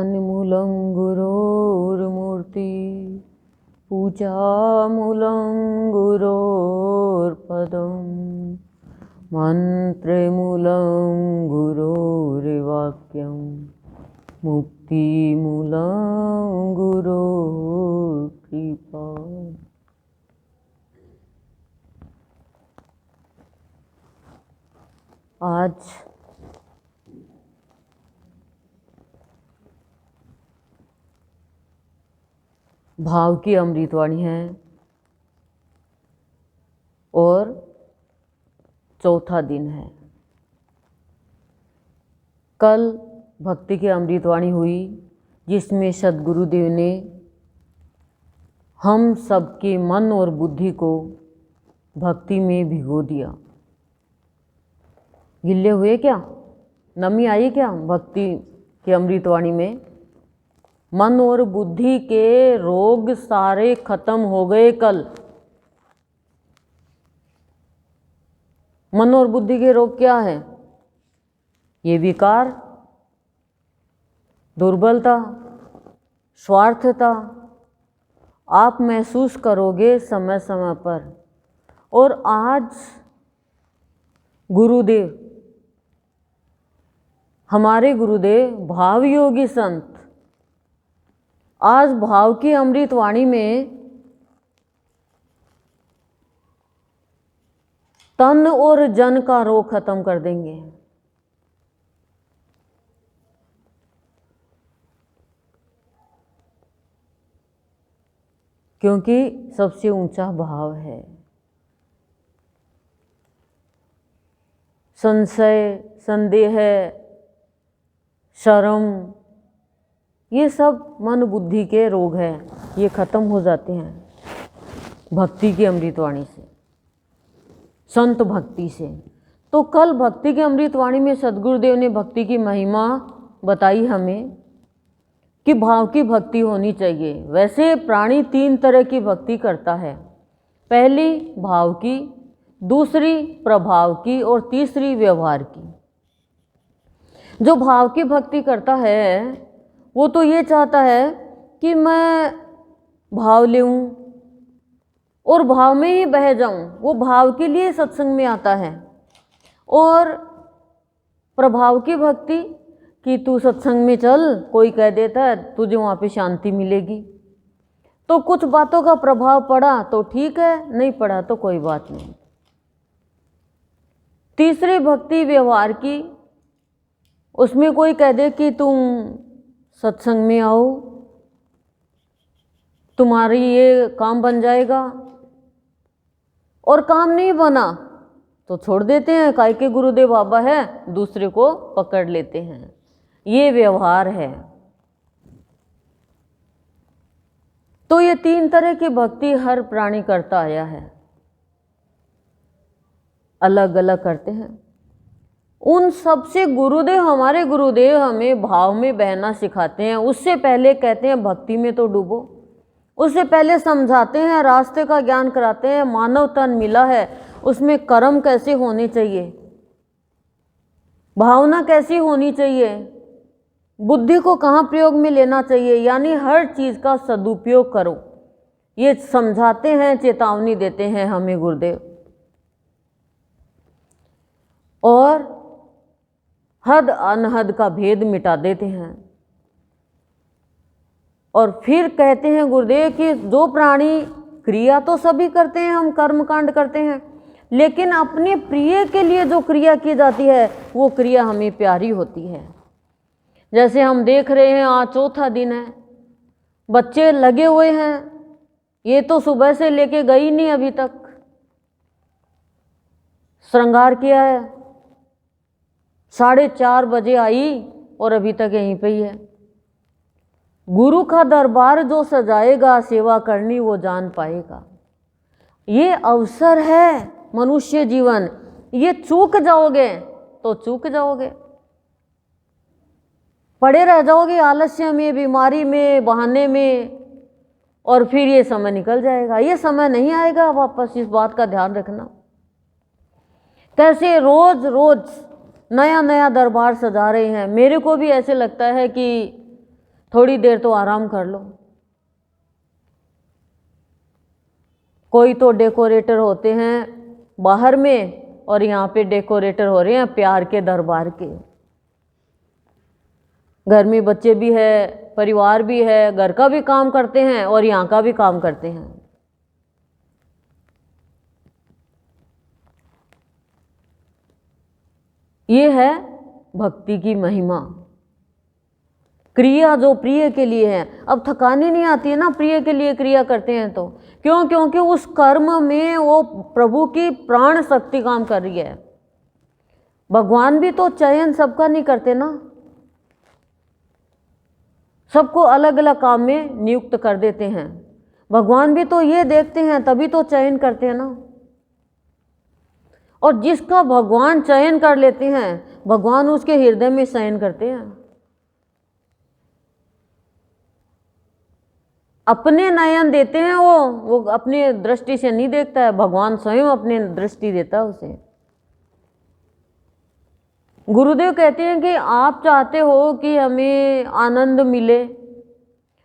ध्यानमूलं गुरोर्मूर्ति पूजामूलं गुरोर्पदं मन्त्रमूलं गुरोर्वाक्यं मुक्तिमूलं गुरोर्कृपा। आज भाव की अमृतवाणी है और चौथा दिन है। कल भक्ति की अमृतवाणी हुई जिसमें सद्गुरुदेव ने हम सबके मन और बुद्धि को भक्ति में भिगो दिया। गिल्ले हुए क्या? नमी आई क्या भक्ति की अमृतवाणी में? मन और बुद्धि के रोग सारे खत्म हो गए कल। मन और बुद्धि के रोग क्या है? ये विकार, दुर्बलता, स्वार्थता आप महसूस करोगे समय समय पर। और आज गुरुदेव, हमारे गुरुदेव भाव योगी संत आज भाव की अमृतवाणी में तन और जन का रोग खत्म कर देंगे। क्योंकि सबसे ऊंचा भाव है। संशय, संदेह, शर्म, ये सब मन बुद्धि के रोग हैं, ये खत्म हो जाते हैं भक्ति की अमृतवाणी से, संत भक्ति से। तो कल भक्ति की अमृतवाणी में सद्गुरुदेव ने भक्ति की महिमा बताई हमें कि भाव की भक्ति होनी चाहिए। वैसे प्राणी तीन तरह की भक्ति करता है, पहली भाव की, दूसरी प्रभाव की और तीसरी व्यवहार की। जो भाव की भक्ति करता है वो तो ये चाहता है कि मैं भाव लेऊं और भाव में ही बह जाऊं, वो भाव के लिए सत्संग में आता है। और प्रभाव की भक्ति कि तू सत्संग में चल, कोई कह देता है तुझे वहाँ पे शांति मिलेगी, तो कुछ बातों का प्रभाव पड़ा तो ठीक है, नहीं पड़ा तो कोई बात नहीं। तीसरी भक्ति व्यवहार की, उसमें कोई कह दे कि तुम सत्संग में आओ, तुम्हारी ये काम बन जाएगा, और काम नहीं बना तो छोड़ देते हैं, काहे के गुरुदेव बाबा है, दूसरे को पकड़ लेते हैं। ये व्यवहार है। तो ये तीन तरह की भक्ति हर प्राणी करता आया है, अलग अलग करते हैं। उन सबसे गुरुदेव, हमारे गुरुदेव हमें भाव में बहना सिखाते हैं। उससे पहले कहते हैं भक्ति में तो डूबो, उससे पहले समझाते हैं, रास्ते का ज्ञान कराते हैं। मानव तन मिला है, उसमें कर्म कैसे होने चाहिए, भावना कैसी होनी चाहिए, बुद्धि को कहाँ प्रयोग में लेना चाहिए, यानी हर चीज़ का सदुपयोग करो, ये समझाते हैं, चेतावनी देते हैं हमें गुरुदेव। और हद अनहद का भेद मिटा देते हैं। और फिर कहते हैं गुरुदेव कि जो प्राणी, क्रिया तो सभी करते हैं, हम कर्म कांड करते हैं, लेकिन अपने प्रिय के लिए जो क्रिया की जाती है वो क्रिया हमें प्यारी होती है। जैसे हम देख रहे हैं आज चौथा दिन है, बच्चे लगे हुए हैं, ये तो सुबह से लेके गई नहीं अभी तक, श्रृंगार किया है, 4:30 बजे आई और अभी तक यहीं पे ही है। गुरु का दरबार जो सजाएगा सेवा करनी वो जान पाएगा। ये अवसर है मनुष्य जीवन, ये चूक जाओगे तो चूक जाओगे, पड़े रह जाओगे आलस्य में, बीमारी में, बहाने में, और फिर ये समय निकल जाएगा। ये समय नहीं आएगा वापस, इस बात का ध्यान रखना। कैसे रोज रोज नया नया दरबार सजा रहे हैं। मेरे को भी ऐसे लगता है कि थोड़ी देर तो आराम कर लो। कोई तो डेकोरेटर होते हैं बाहर में और यहाँ पे डेकोरेटर हो रहे हैं प्यार के दरबार के। घर में बच्चे भी है, परिवार भी है, घर का भी काम करते हैं और यहाँ का भी काम करते हैं। ये है भक्ति की महिमा। क्रिया जो प्रिय के लिए है, अब थकानी नहीं आती है ना प्रिय के लिए क्रिया करते हैं तो, क्यों? क्योंकि उस कर्म में वो प्रभु की प्राण शक्ति काम कर रही है। भगवान भी तो चयन सबका नहीं करते ना, सबको अलग अलग काम में नियुक्त कर देते हैं। भगवान भी तो ये देखते हैं तभी तो चयन करते हैं ना। और जिसका भगवान चयन कर लेते हैं, भगवान उसके हृदय में शयन करते हैं। अपने नयन देते हैं वो अपने दृष्टि से नहीं देखता है, भगवान स्वयं अपने दृष्टि देता है उसे। गुरुदेव कहते हैं कि आप चाहते हो कि हमें आनंद मिले,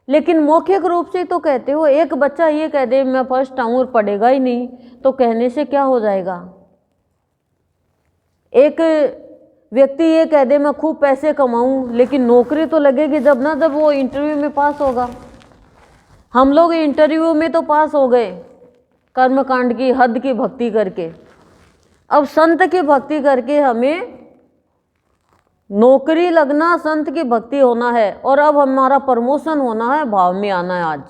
लेकिन मौखिक रूप से तो कहते हो। एक बच्चा ये कह दे मैं फर्स्ट आऊं और पढ़ेगा ही नहीं, तो कहने से क्या हो जाएगा? एक व्यक्ति ये कह दे मैं खूब पैसे कमाऊं, लेकिन नौकरी तो लगेगी जब ना, जब वो इंटरव्यू में पास होगा। हम लोग इंटरव्यू में तो पास हो गए कर्मकांड की हद की भक्ति करके, अब संत की भक्ति करके हमें नौकरी लगना, संत की भक्ति होना है, और अब हमारा प्रमोशन होना है, भाव में आना है। आज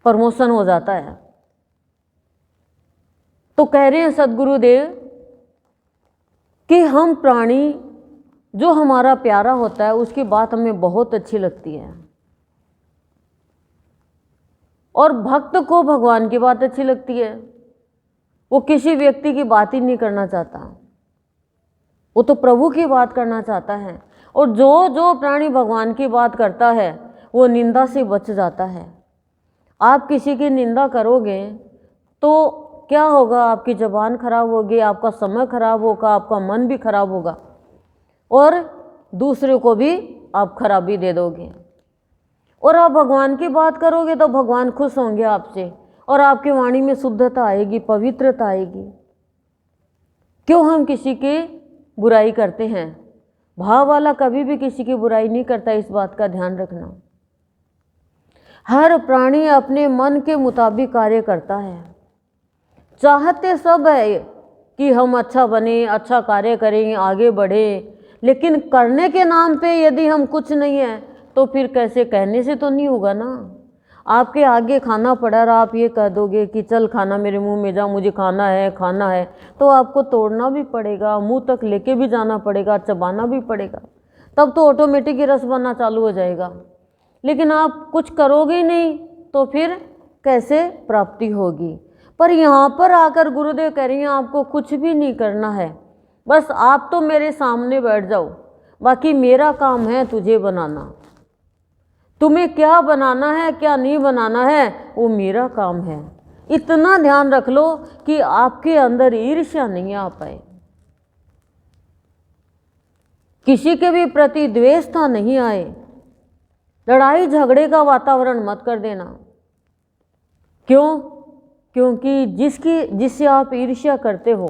प्रमोशन हो जाता है। तो कह रहे हैं सदगुरुदेव कि हम प्राणी जो हमारा प्यारा होता है उसकी बात हमें बहुत अच्छी लगती है, और भक्त को भगवान की बात अच्छी लगती है। वो किसी व्यक्ति की बात ही नहीं करना चाहता, वो तो प्रभु की बात करना चाहता है। और जो जो प्राणी भगवान की बात करता है वो निंदा से बच जाता है। आप किसी की निंदा करोगे तो क्या होगा? आपकी जबान खराब होगी, आपका समय खराब होगा, आपका मन भी खराब होगा, और दूसरे को भी आप खराबी दे दोगे। और आप भगवान की बात करोगे तो भगवान खुश होंगे आपसे, और आपकी वाणी में शुद्धता आएगी, पवित्रता आएगी। क्यों हम किसी की बुराई करते हैं? भाव वाला कभी भी किसी की बुराई नहीं करता, इस बात का ध्यान रखना। हर प्राणी अपने मन के मुताबिक कार्य करता है। चाहते सब है कि हम अच्छा बने, अच्छा कार्य करें, आगे बढ़े, लेकिन करने के नाम पे यदि हम कुछ नहीं है तो फिर कैसे? कहने से तो नहीं होगा ना। आपके आगे खाना पड़ा और आप ये कह दोगे कि चल खाना मेरे मुंह में जा, मुझे खाना है, खाना है, तो आपको तोड़ना भी पड़ेगा, मुंह तक लेके भी जाना पड़ेगा, चबाना भी पड़ेगा, तब तो ऑटोमेटिक ही रस बनना चालू हो जाएगा। लेकिन आप कुछ करोगे ही नहीं तो फिर कैसे प्राप्ति होगी? पर यहाँ पर आकर गुरुदेव कह रही हैं आपको कुछ भी नहीं करना है, बस आप तो मेरे सामने बैठ जाओ, बाकी मेरा काम है तुझे बनाना। तुम्हें क्या बनाना है क्या नहीं बनाना है वो मेरा काम है। इतना ध्यान रख लो कि आपके अंदर ईर्ष्या नहीं आ पाए, किसी के भी प्रति द्वेषता नहीं आए, लड़ाई झगड़े का वातावरण मत कर देना। क्यों? क्योंकि जिससे आप ईर्ष्या करते हो,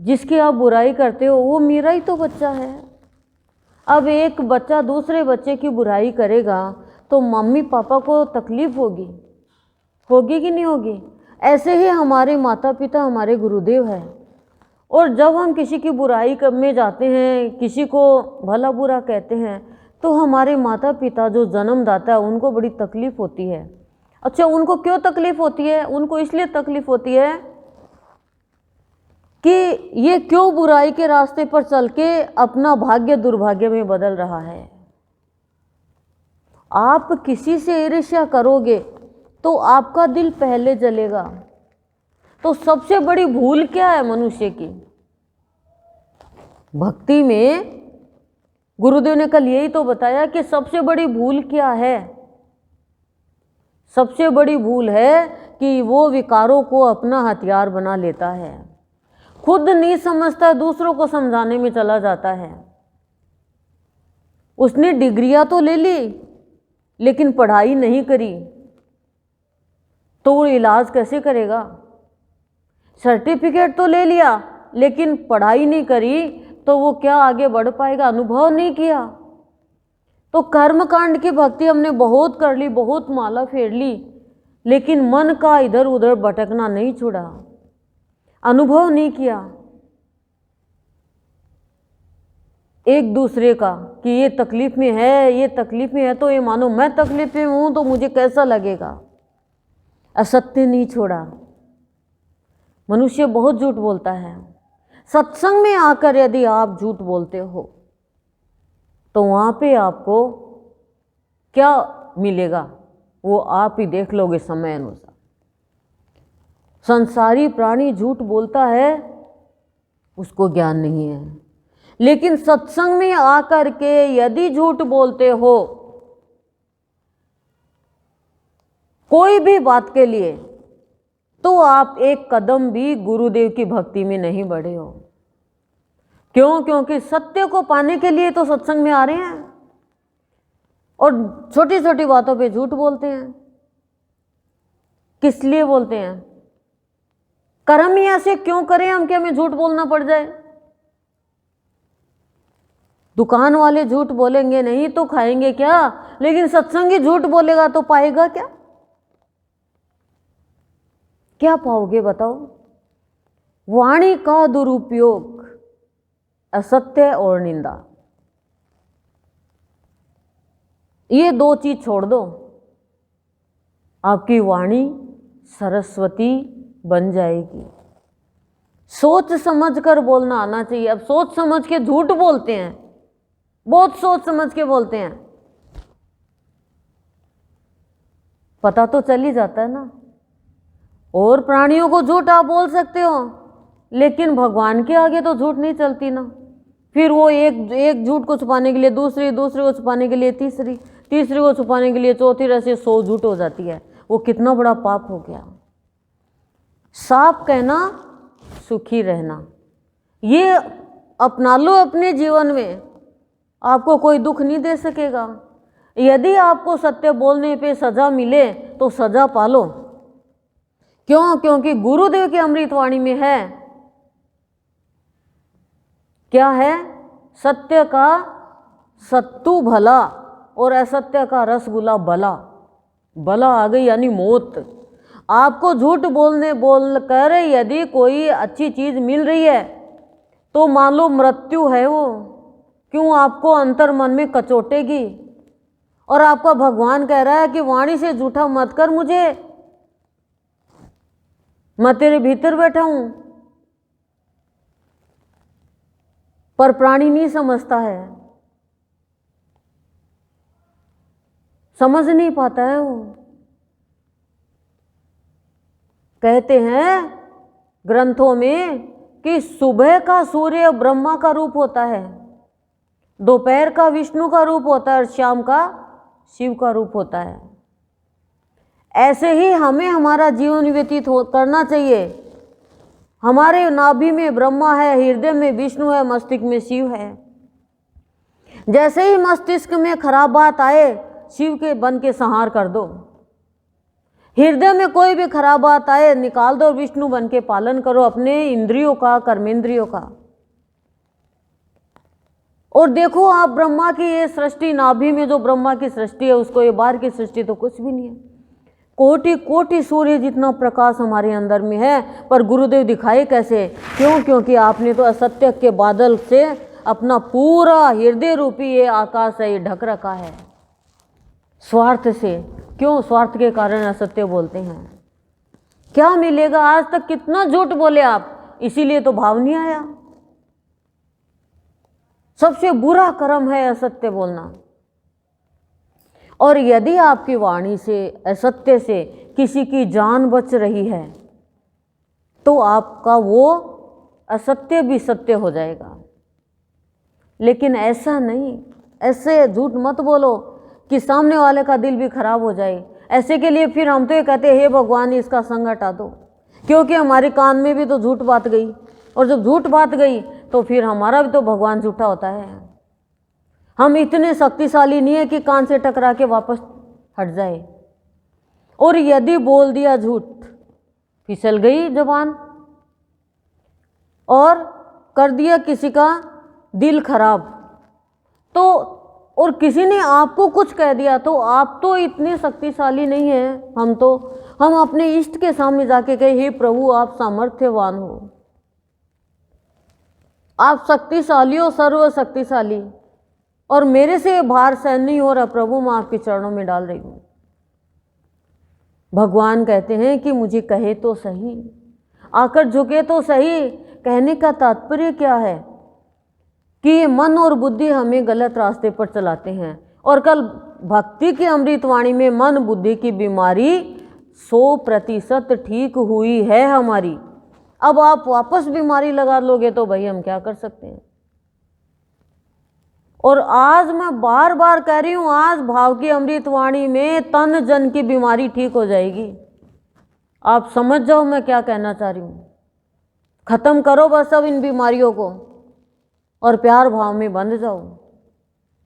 जिसकी आप बुराई करते हो, वो मेरा ही तो बच्चा है। अब एक बच्चा दूसरे बच्चे की बुराई करेगा तो मम्मी पापा को तकलीफ होगी, होगी कि नहीं होगी? ऐसे ही हमारे माता पिता हमारे गुरुदेव हैं, और जब हम किसी की बुराई में जाते हैं, किसी को भला बुरा कहते हैं, तो हमारे माता पिता जो जन्मदाता है उनको बड़ी तकलीफ होती है। अच्छा, उनको क्यों तकलीफ होती है? उनको इसलिए तकलीफ होती है कि ये क्यों बुराई के रास्ते पर चल के अपना भाग्य दुर्भाग्य में बदल रहा है। आप किसी से ईर्ष्या करोगे तो आपका दिल पहले जलेगा। तो सबसे बड़ी भूल क्या है मनुष्य की? भक्ति में गुरुदेव ने कल यही तो बताया कि सबसे बड़ी भूल क्या है। सबसे बड़ी भूल है कि वो विकारों को अपना हथियार बना लेता है, खुद नहीं समझता, दूसरों को समझाने में चला जाता है। उसने डिग्रियां तो ले ली लेकिन पढ़ाई नहीं करी, तो वो इलाज कैसे करेगा? सर्टिफिकेट तो ले लिया लेकिन पढ़ाई नहीं करी, तो वो क्या आगे बढ़ पाएगा? अनुभव नहीं किया। तो कर्मकांड की भक्ति हमने बहुत कर ली, बहुत माला फेर ली, लेकिन मन का इधर उधर भटकना नहीं छोड़ा, अनुभव नहीं किया एक दूसरे का कि ये तकलीफ में है, ये तकलीफ में है, तो ये मानो मैं तकलीफ में हूं तो मुझे कैसा लगेगा। असत्य नहीं छोड़ा। मनुष्य बहुत झूठ बोलता है। सत्संग में आकर यदि आप झूठ बोलते हो तो वहां पे आपको क्या मिलेगा वो आप ही देख लोगे समय अनुसार। संसारी प्राणी झूठ बोलता है, उसको ज्ञान नहीं है, लेकिन सत्संग में आकर के यदि झूठ बोलते हो कोई भी बात के लिए, तो आप एक कदम भी गुरुदेव की भक्ति में नहीं बढ़े हो। क्यों? क्योंकि सत्य को पाने के लिए तो सत्संग में आ रहे हैं और छोटी छोटी बातों पे झूठ बोलते हैं। किस लिए बोलते हैं? कर्म ही ऐसे क्यों करें हम कि हमें झूठ बोलना पड़ जाए? दुकान वाले झूठ बोलेंगे नहीं तो खाएंगे क्या, लेकिन सत्संगी झूठ बोलेगा तो पाएगा क्या? क्या पाओगे बताओ? वाणी का दुरुपयोग, असत्य और निंदा, ये दो चीज छोड़ दो, आपकी वाणी सरस्वती बन जाएगी। सोच समझ कर बोलना आना चाहिए। अब सोच समझ के झूठ बोलते हैं, बहुत सोच समझ के बोलते हैं, पता तो चल ही जाता है ना। और प्राणियों को झूठ आप बोल सकते हो, लेकिन भगवान के आगे तो झूठ नहीं चलती ना। फिर वो एक झूठ को छुपाने के लिए दूसरी को छुपाने के लिए तीसरी को छुपाने के लिए चौथी, ऐसे 100 झूठ हो जाती है। वो कितना बड़ा पाप हो गया। साफ कहना, सुखी रहना, ये अपना लो अपने जीवन में, आपको कोई दुख नहीं दे सकेगा। यदि आपको सत्य बोलने पे सजा मिले तो सजा पालो। क्यों? क्योंकि गुरुदेव की अमृतवाणी में है, क्या है? सत्य का सत्तू भला और असत्य का रसगुल्ला बला। बला आ गई यानी मौत। आपको झूठ बोलकर यदि कोई अच्छी चीज मिल रही है तो मान लो मृत्यु है वो, क्यों? आपको अंतर मन में कचोटेगी। और आपका भगवान कह रहा है कि वाणी से झूठा मत कर मुझे, मैं तेरे भीतर बैठा हूं। पर प्राणी नहीं समझता है, समझ नहीं पाता है वो। कहते हैं ग्रंथों में कि सुबह का सूर्य ब्रह्मा का रूप होता है, दोपहर का विष्णु का रूप होता है और शाम का शिव का रूप होता है। ऐसे ही हमें हमारा जीवन व्यतीत करना चाहिए। हमारे नाभि में ब्रह्मा है, हृदय में विष्णु है, मस्तिष्क में शिव है। जैसे ही मस्तिष्क में खराब बात आए, शिव के बन के संहार कर दो। हृदय में कोई भी खराब बात आए, निकाल दो, विष्णु बन के पालन करो अपने इंद्रियों का, कर्मेंद्रियों का। और देखो आप ब्रह्मा की ये सृष्टि, नाभि में जो ब्रह्मा की सृष्टि है उसको, ये बाहर की सृष्टि तो कुछ भी नहीं है। कोटि कोटि सूर्य जितना प्रकाश हमारे अंदर में है, पर गुरुदेव दिखाए कैसे? क्यों? क्योंकि आपने तो असत्य के बादल से अपना पूरा हृदय रूपी ये आकाश है, ये ढक रखा है स्वार्थ से। क्यों? स्वार्थ के कारण असत्य बोलते हैं। क्या मिलेगा? आज तक कितना झूठ बोले आप, इसीलिए तो भाव नहीं आया। सबसे बुरा कर्म है असत्य बोलना। और यदि आपकी वाणी से, असत्य से किसी की जान बच रही है तो आपका वो असत्य भी सत्य हो जाएगा। लेकिन ऐसा नहीं, ऐसे झूठ मत बोलो कि सामने वाले का दिल भी खराब हो जाए। ऐसे के लिए फिर हम तो ये कहते हैं हे भगवान इसका संग हटा दो, क्योंकि हमारे कान में भी तो झूठ बात गई, और जब झूठ बात गई तो फिर हमारा भी तो भगवान झूठा होता है। हम इतने शक्तिशाली नहीं है कि कान से टकरा के वापस हट जाए। और यदि बोल दिया झूठ, फिसल गई जबान और कर दिया किसी का दिल खराब, तो और किसी ने आपको कुछ कह दिया तो आप तो इतने शक्तिशाली नहीं हैं। हम अपने इष्ट के सामने जाके कहे, हे प्रभु आप सामर्थ्यवान हो, आप शक्तिशाली हो, सर्वशक्तिशाली, और मेरे से भार सहन नहीं हो रहा प्रभु, मैं आपके चरणों में डाल रही हूँ। भगवान कहते हैं कि मुझे कहे तो सही, आकर झुके तो सही। कहने का तात्पर्य क्या है कि मन और बुद्धि हमें गलत रास्ते पर चलाते हैं। और कल भक्ति की अमृतवाणी में मन बुद्धि की बीमारी 100% ठीक हुई है हमारी। अब आप वापस बीमारी लगा लोगे तो भाई हम क्या कर सकते हैं। और आज मैं बार बार कह रही हूं, आज भाव की अमृतवाणी में तन जन की बीमारी ठीक हो जाएगी। आप समझ जाओ मैं क्या कहना चाह रही हूं। खत्म करो बस अब इन बीमारियों को और प्यार भाव में बंध जाओ।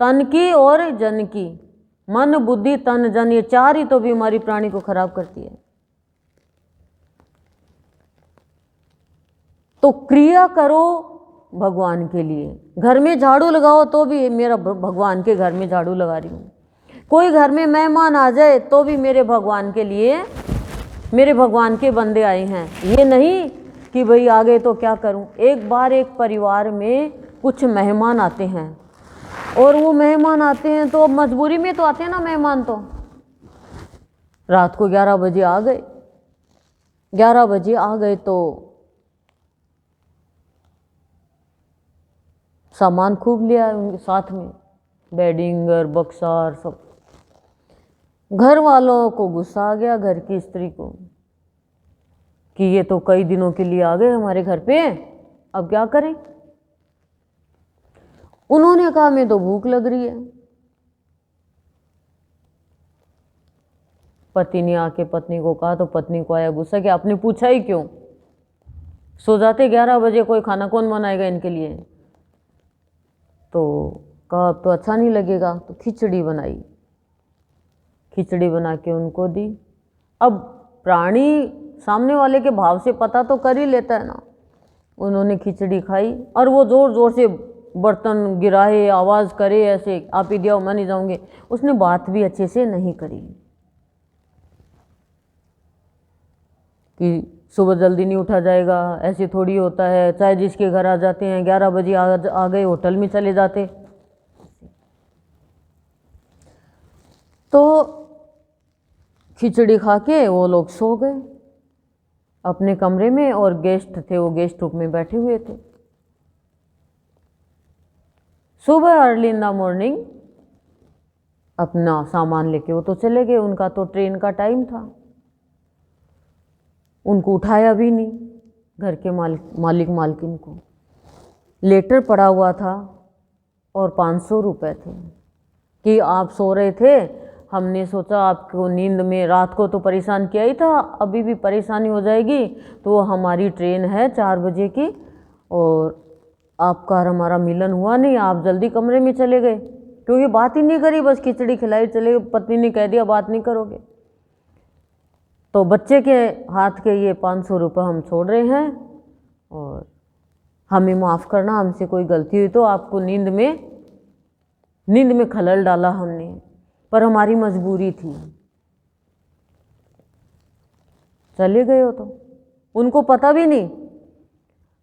तन की और जन की, मन बुद्धि तन जन, ये चार ही तो बीमारी प्राणी को खराब करती है। तो क्रिया करो भगवान के लिए। घर में झाड़ू लगाओ तो भी मेरा भगवान के घर में झाड़ू लगा रही हूँ। कोई घर में मेहमान आ जाए तो भी मेरे भगवान के लिए, मेरे भगवान के बंदे आए हैं। ये नहीं कि भाई आ गए तो क्या करूं। एक बार एक परिवार में कुछ मेहमान आते हैं और वो मेहमान आते हैं तो मजबूरी में तो आते हैं ना मेहमान। तो रात को 11 बजे आ गए। 11 बजे आ गए तो सामान खूब लिया उनके साथ में, बेडिंग और बक्सा और सब। घर वालों को गुस्सा आ गया, घर की स्त्री को, कि ये तो कई दिनों के लिए आ गए हमारे घर पे, अब क्या करें। उन्होंने कहा मैं तो भूख लग रही है। पति ने आके पत्नी को कहा तो पत्नी को आया गुस्सा कि आपने पूछा ही क्यों, सो जाते 11 बजे, कोई खाना कौन बनाएगा इनके लिए। तो कहा अब तो अच्छा नहीं लगेगा, तो खिचड़ी बनाई। खिचड़ी बना के उनको दी। अब प्राणी सामने वाले के भाव से पता तो कर ही लेता है ना। उन्होंने खिचड़ी खाई और वो जोर जोर से बर्तन गिराए, आवाज़ करे ऐसे, आप ही दिया मैं नहीं जाऊँगी। उसने बात भी अच्छे से नहीं करी कि सुबह जल्दी नहीं उठा जाएगा, ऐसे थोड़ी होता है, चाहे जिसके घर आ जाते हैं 11 बजे आ गए, होटल में चले जाते। तो खिचड़ी खा के वो लोग सो गए अपने कमरे में, और गेस्ट थे वो गेस्ट रूम में बैठे हुए थे। सुबह अर्ली इन द मॉर्निंग अपना सामान लेके वो तो चले गए। उनका तो ट्रेन का टाइम था। उनको उठाया भी नहीं, घर के मालिक मालकिन को। लेटर पड़ा हुआ था और 500 रुपये थे कि आप सो रहे थे, हमने सोचा आपको नींद में रात को तो परेशान किया ही था, अभी भी परेशानी हो जाएगी, तो हमारी ट्रेन है 4 बजे की और आपका और हमारा मिलन हुआ नहीं, आप जल्दी कमरे में चले गए। क्योंकि बात ही नहीं करी, बस खिचड़ी खिलाई चले। पत्नी ने कह दिया बात नहीं करोगे। तो बच्चे के हाथ के ये 500 रुपये हम छोड़ रहे हैं और हमें माफ़ करना, हमसे कोई गलती हुई तो आपको नींद में खलल डाला हमने, पर हमारी मजबूरी थी। चले गए हो तो उनको पता भी नहीं।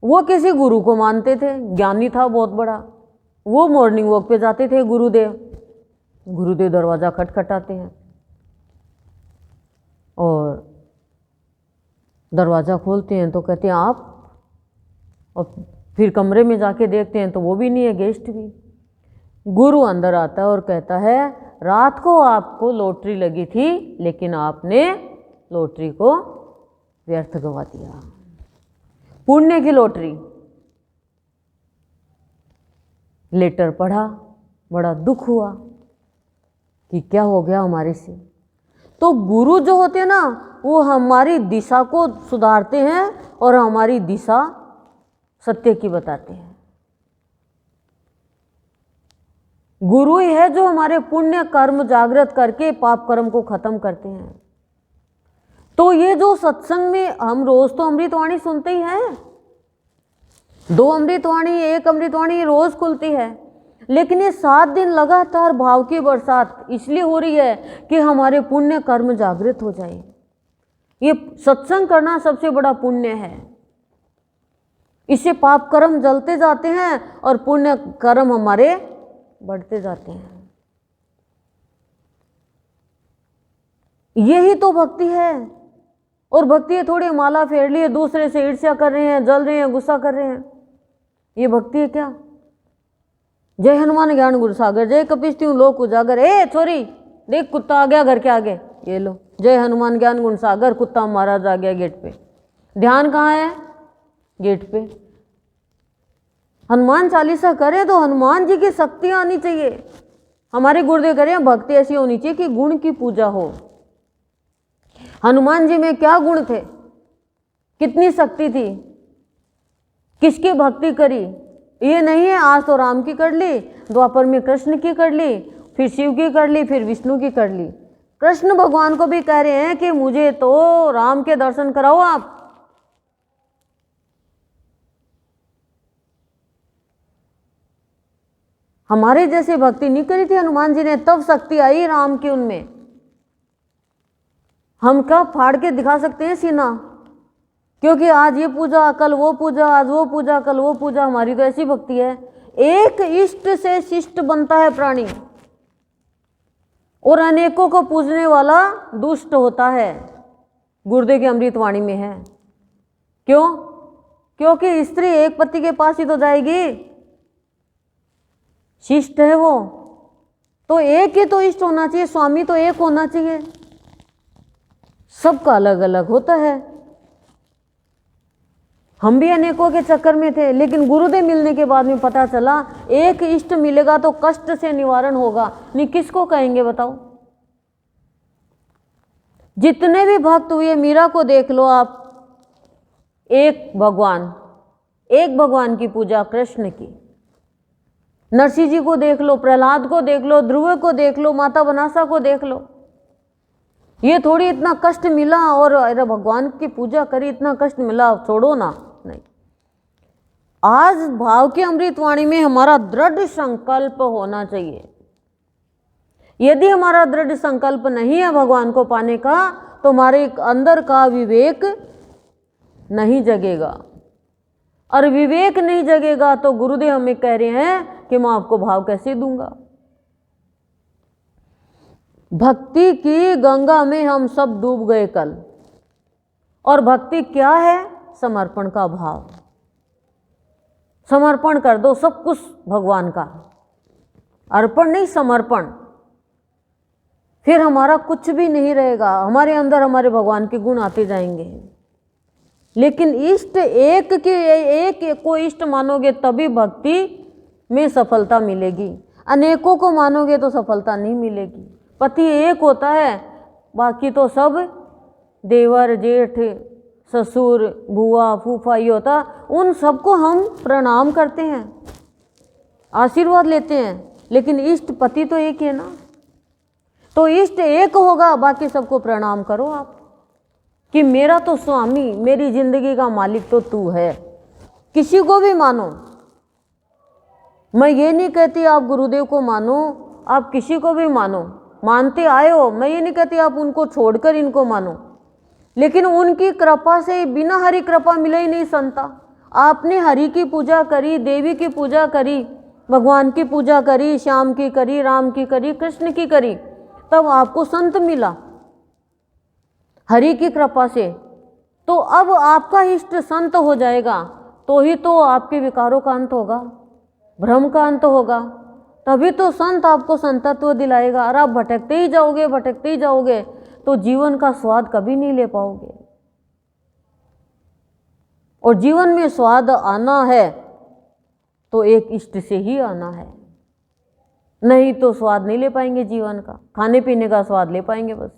वो किसी गुरु को मानते थे, ज्ञानी था बहुत बड़ा। वो मॉर्निंग वॉक पे जाते थे। गुरुदेव दरवाज़ा खटखटाते हैं और दरवाज़ा खोलते हैं तो कहते हैं आप, और फिर कमरे में जाके देखते हैं तो वो भी नहीं है, गेस्ट भी। गुरु अंदर आता है और कहता है रात को आपको लॉटरी लगी थी, लेकिन आपने लॉटरी को व्यर्थ गवा दिया, पुण्य की लॉटरी। लेटर पढ़ा, बड़ा दुख हुआ कि क्या हो गया हमारे से। तो गुरु जो होते हैं ना, वो हमारी दिशा को सुधारते हैं और हमारी दिशा सत्य की बताते हैं। गुरु ही है जो हमारे पुण्य कर्म जागृत करके पाप कर्म को खत्म करते हैं। तो ये जो सत्संग में हम रोज तो अमृतवाणी सुनते ही हैं, 2 अमृतवाणी 1 अमृतवाणी रोज खुलती है, लेकिन ये 7 दिन लगातार भाव की बरसात इसलिए हो रही है कि हमारे पुण्य कर्म जागृत हो जाए। ये सत्संग करना सबसे बड़ा पुण्य है। इससे पाप कर्म जलते जाते हैं और पुण्य कर्म हमारे बढ़ते जाते हैं। यही तो भक्ति है। और भक्ति है थोड़ी माला फेर ली, दूसरे से ईर्ष्या कर रहे हैं, जल रहे हैं, गुस्सा कर रहे हैं, ये भक्ति है क्या? जय हनुमान ज्ञान गुण सागर, जय कपीस त्यों लोक उजागर। ए छोरी देख, कुत्ता आ गया घर के आगे, ये लो जय हनुमान ज्ञान गुण सागर, कुत्ता महाराज आ गया गेट पे। ध्यान कहाँ है? गेट पे। हनुमान चालीसा करें तो हनुमान जी की शक्तियां आनी चाहिए। हमारे गुरुदेव करें भक्ति ऐसी होनी चाहिए कि गुण की पूजा हो। हनुमान जी में क्या गुण थे, कितनी शक्ति थी, किसकी भक्ति करी? ये नहीं है आज तो राम की कर ली, द्वापर में कृष्ण की कर ली, फिर शिव की कर ली, फिर विष्णु की कर ली। कृष्ण भगवान को भी कह रहे हैं कि मुझे तो राम के दर्शन कराओ आप। हमारे जैसे भक्ति नहीं करी थी हनुमान जी ने, तब शक्ति आई राम की उनमें। हम क्या फाड़ के दिखा सकते हैं सीना, क्योंकि आज ये पूजा कल वो पूजा, आज वो पूजा कल वो पूजा। हमारी तो ऐसी भक्ति है। एक इष्ट से शिष्ट बनता है प्राणी, और अनेकों को पूजने वाला दुष्ट होता है। गुरुदेव की अमृतवाणी में है। क्यों? क्योंकि स्त्री एक पति के पास ही तो जाएगी, शिष्ट है वो तो एक ही तो इष्ट होना चाहिए, स्वामी तो एक होना चाहिए। सबका अलग अलग होता है। हम भी अनेकों के चक्कर में थे, लेकिन गुरुदेव मिलने के बाद में पता चला एक इष्ट मिलेगा तो कष्ट से निवारण होगा। नहीं किसको कहेंगे बताओ? जितने भी भक्त हुए, मीरा को देख लो आप, एक भगवान की पूजा कृष्ण की। नरसिंह जी को देख लो, प्रहलाद को देख लो, ध्रुव को देख लो, माता बनासा को देख लो। ये थोड़ी इतना कष्ट मिला और अरे भगवान की पूजा करी, इतना कष्ट मिला, छोड़ो ना। नहीं, आज भाव की अमृतवाणी में हमारा दृढ़ संकल्प होना चाहिए। यदि हमारा दृढ़ संकल्प नहीं है भगवान को पाने का, तो हमारे अंदर का विवेक नहीं जगेगा, और विवेक नहीं जगेगा तो गुरुदेव हमें कह रहे हैं कि मैं आपको भाव कैसे दूंगा। भक्ति की गंगा में हम सब डूब गए कल। और भक्ति क्या है? समर्पण का भाव। समर्पण कर दो सब कुछ भगवान का, अर्पण नहीं समर्पण। फिर हमारा कुछ भी नहीं रहेगा, हमारे अंदर हमारे भगवान के गुण आते जाएंगे। लेकिन इष्ट एक को इष्ट मानोगे तभी भक्ति में सफलता मिलेगी। अनेकों को मानोगे तो सफलता नहीं मिलेगी। पति एक होता है, बाकी तो सब देवर जेठ ससुर बुआ फूफा ये होता, उन सबको हम प्रणाम करते हैं, आशीर्वाद लेते हैं, लेकिन इष्ट पति तो एक है ना। तो इष्ट एक होगा, बाकी सबको प्रणाम करो आप कि मेरा तो स्वामी, मेरी जिंदगी का मालिक तो तू है। किसी को भी मानो, मैं ये नहीं कहती आप गुरुदेव को मानो, आप किसी को भी मानो, मानते आए हो। मैं ये नहीं कहती आप उनको छोड़कर इनको मानो, लेकिन उनकी कृपा से बिना हरि कृपा मिले ही नहीं संता। आपने हरि की पूजा करी, देवी की पूजा करी, भगवान की पूजा करी, श्याम की करी, राम की करी, कृष्ण की करी, तब आपको संत मिला हरि की कृपा से। तो अब आपका इष्ट संत हो जाएगा, तो ही तो आपके विकारों का अंत होगा, भ्रम का अंत होगा, तभी तो संत आपको संतत्व दिलाएगा। और आप भटकते ही जाओगे तो जीवन का स्वाद कभी नहीं ले पाओगे। और जीवन में स्वाद आना है तो एक इष्ट से ही आना है, नहीं तो स्वाद नहीं ले पाएंगे जीवन का। खाने पीने का स्वाद ले पाएंगे बस।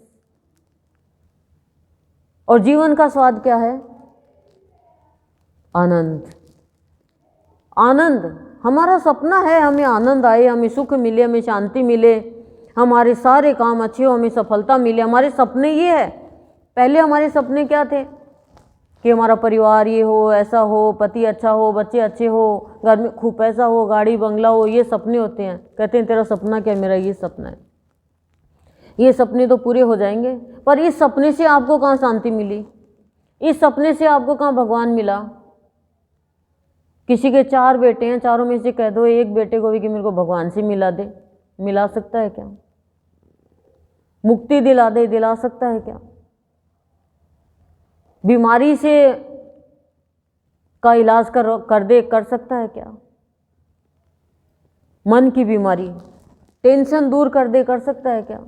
और जीवन का स्वाद क्या है? आनंद। आनंद हमारा सपना है हमें आनंद आए, हमें सुख मिले, हमें शांति मिले, हमारे सारे काम अच्छे हो, हमें सफलता मिले। हमारे सपने ये है। पहले हमारे सपने क्या थे कि हमारा परिवार ये हो, ऐसा हो, पति अच्छा हो, बच्चे अच्छे हो, घर में खूब पैसा हो, गाड़ी बंगला हो, ये सपने होते हैं। कहते हैं तेरा सपना क्या? मेरा ये सपना है। ये सपने तो पूरे हो जाएंगे, पर इस सपने से आपको कहाँ शांति मिली? इस सपने से आपको कहाँ भगवान मिला? किसी के 4 बेटे हैं, चारों में से कह दो एक बेटे को भी कि मेरे को भगवान से मिला दे, मिला सकता है क्या? मुक्ति दिला दे, दिला सकता है क्या? बीमारी से का इलाज कर दे, कर सकता है क्या? मन की बीमारी, टेंशन दूर कर दे, कर सकता है क्या?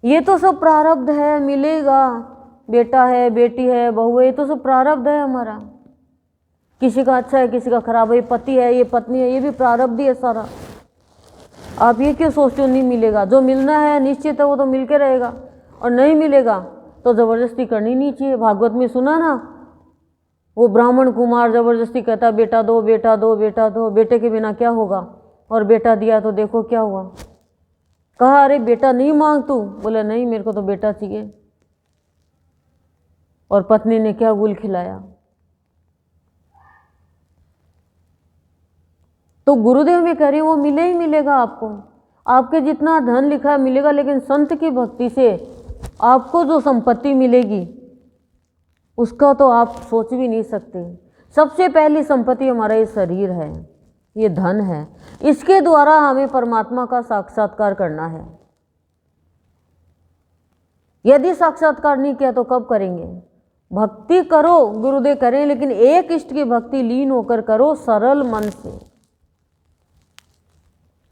ये तो सब प्रारब्ध है, मिलेगा। बेटा है, बेटी है, बहू है, ये तो सब प्रारब्ध है हमारा। किसी का अच्छा है, किसी का खराब है, ये पति है, ये पत्नी है, ये भी प्रारब्ध ही है सारा। आप ये क्यों सोचते हो नहीं मिलेगा? जो मिलना है निश्चित है, वो तो मिलके रहेगा, और नहीं मिलेगा तो ज़बरदस्ती करनी नहीं चाहिए। भागवत में सुना ना, वो ब्राह्मण कुमार ज़बरदस्ती कहता बेटा दो, बेटा दो, बेटा दो, बेटे के बिना क्या होगा? और बेटा दिया तो देखो क्या हुआ। कहा अरे बेटा नहीं मांग तू? बोले नहीं, मेरे को तो बेटा चाहिए। और पत्नी ने क्या गुल खिलाया। तो गुरुदेव में कह रहे हैं वो मिले ही मिलेगा आपको। आपके जितना धन लिखा है मिलेगा, लेकिन संत की भक्ति से आपको जो संपत्ति मिलेगी उसका तो आप सोच भी नहीं सकते। सबसे पहली संपत्ति हमारा ये शरीर है, ये धन है। इसके द्वारा हमें परमात्मा का साक्षात्कार करना है। यदि साक्षात्कार नहीं किया तो कब करेंगे? भक्ति करो, गुरुदेव करें, लेकिन एक इष्ट की भक्ति लीन होकर करो, सरल मन से।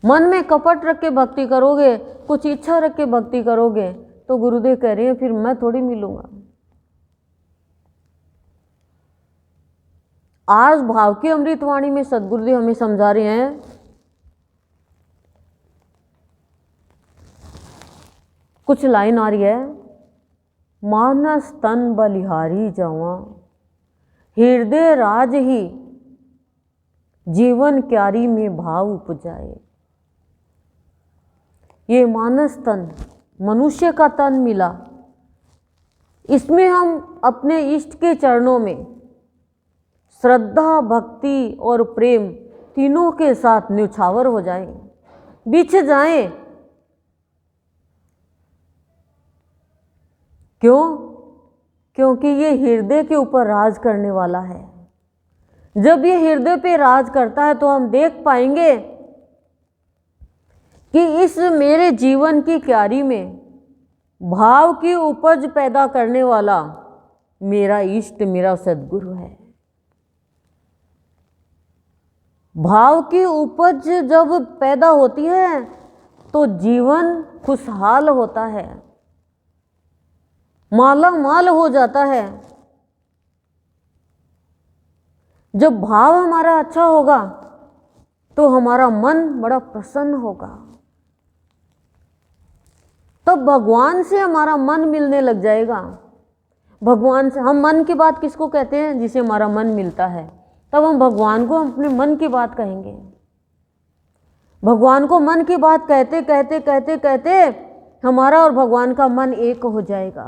मन में कपट रख के भक्ति करोगे, कुछ इच्छा रख के भक्ति करोगे, तो गुरुदेव कह रहे हैं फिर मैं थोड़ी मिलूंगा। आज भाव की अमृतवाणी में सदगुरुदेव हमें समझा रहे हैं, कुछ लाइन आ रही है, मानस तन बलिहारी जावा, हृदय राज ही जीवन क्यारी में भाव उपजाए। ये मानस तन, मनुष्य का तन मिला, इसमें हम अपने इष्ट के चरणों में श्रद्धा, भक्ति और प्रेम तीनों के साथ न्यौछावर हो जाएं, बिछ जाएं। क्यों? क्योंकि ये हृदय के ऊपर राज करने वाला है। जब ये हृदय पे राज करता है तो हम देख पाएंगे कि इस मेरे जीवन की क्यारी में भाव की उपज पैदा करने वाला मेरा इष्ट, मेरा सद्गुरु है। भाव की उपज जब पैदा होती है तो जीवन खुशहाल होता है, माला माल हो जाता है। जब भाव हमारा अच्छा होगा तो हमारा मन बड़ा प्रसन्न होगा, तब भगवान से हमारा मन मिलने लग जाएगा। भगवान से हम मन की बात किसको कहते हैं? जिसे हमारा मन मिलता है, तब हम भगवान को अपने मन की बात कहेंगे। भगवान को मन की बात कहते कहते कहते कहते हमारा और भगवान का मन एक हो जाएगा,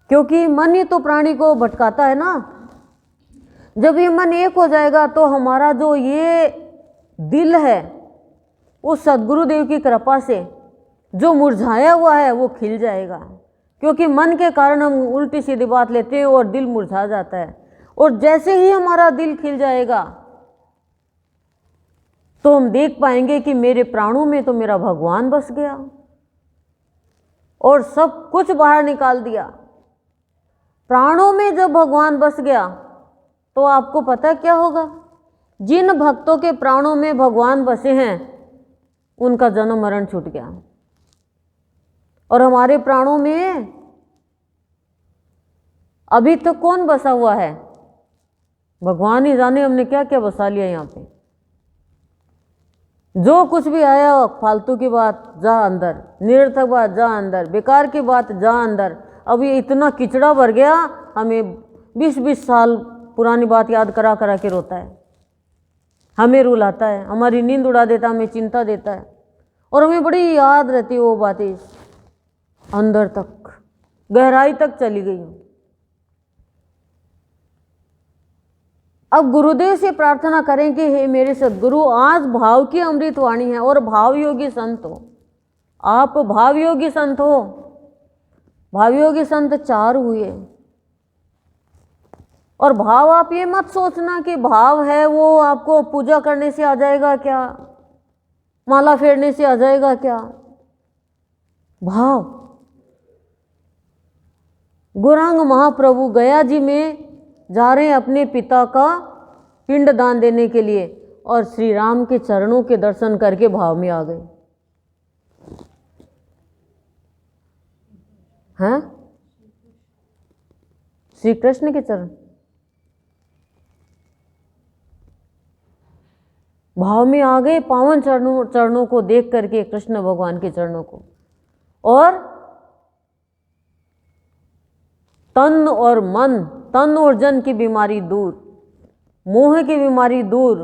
क्योंकि मन ही तो प्राणी को भटकाता है ना। जब ये मन एक हो जाएगा तो हमारा जो ये दिल है वो सद्गुरुदेव की कृपा से जो मुरझाया हुआ है वो खिल जाएगा। क्योंकि मन के कारण हम उल्टी सीधी बात लेते हैं और दिल मुरझा जाता है। और जैसे ही हमारा दिल खिल जाएगा तो हम देख पाएंगे कि मेरे प्राणों में तो मेरा भगवान बस गया और सब कुछ बाहर निकाल दिया। प्राणों में जब भगवान बस गया तो आपको पता क्या होगा? जिन भक्तों के प्राणों में भगवान बसे हैं उनका जन्म मरण छूट गया। और हमारे प्राणों में अभी तक कौन बसा हुआ है? भगवान ही जाने हमने क्या क्या बसा लिया यहाँ पे। जो कुछ भी आया फालतू की बात जा अंदर, निरर्थक बात जा अंदर, बेकार की बात जा अंदर। अभी इतना किचड़ा भर गया, हमें 20-20 साल पुरानी बात याद करा करा के रोता है। हमें रुलाता है, हमारी नींद उड़ा देता है, हमें चिंता देता है, और हमें बड़ी याद रहती है वो बातें, अंदर तक गहराई तक चली गई। अब गुरुदेव से प्रार्थना करें कि हे मेरे सद्गुरु, आज भाव की अमृत वाणी है और भाव योगी संत हो, आप भाव योगी संत हो। भाव योगी संत 4 हुए। और भाव, आप ये मत सोचना कि भाव है वो आपको पूजा करने से आ जाएगा क्या, माला फेरने से आ जाएगा क्या। भाव, गौरांग महाप्रभु गया जी में जा रहे हैं अपने पिता का पिंड दान देने के लिए, और श्री राम के चरणों के दर्शन करके भाव में आ गए। हैं? श्री कृष्ण के चरण, भाव में आ गए, पावन चरणों को देख करके, कृष्ण भगवान के चरणों को। और तन और मन, तन और जन की बीमारी दूर, मोह की बीमारी दूर।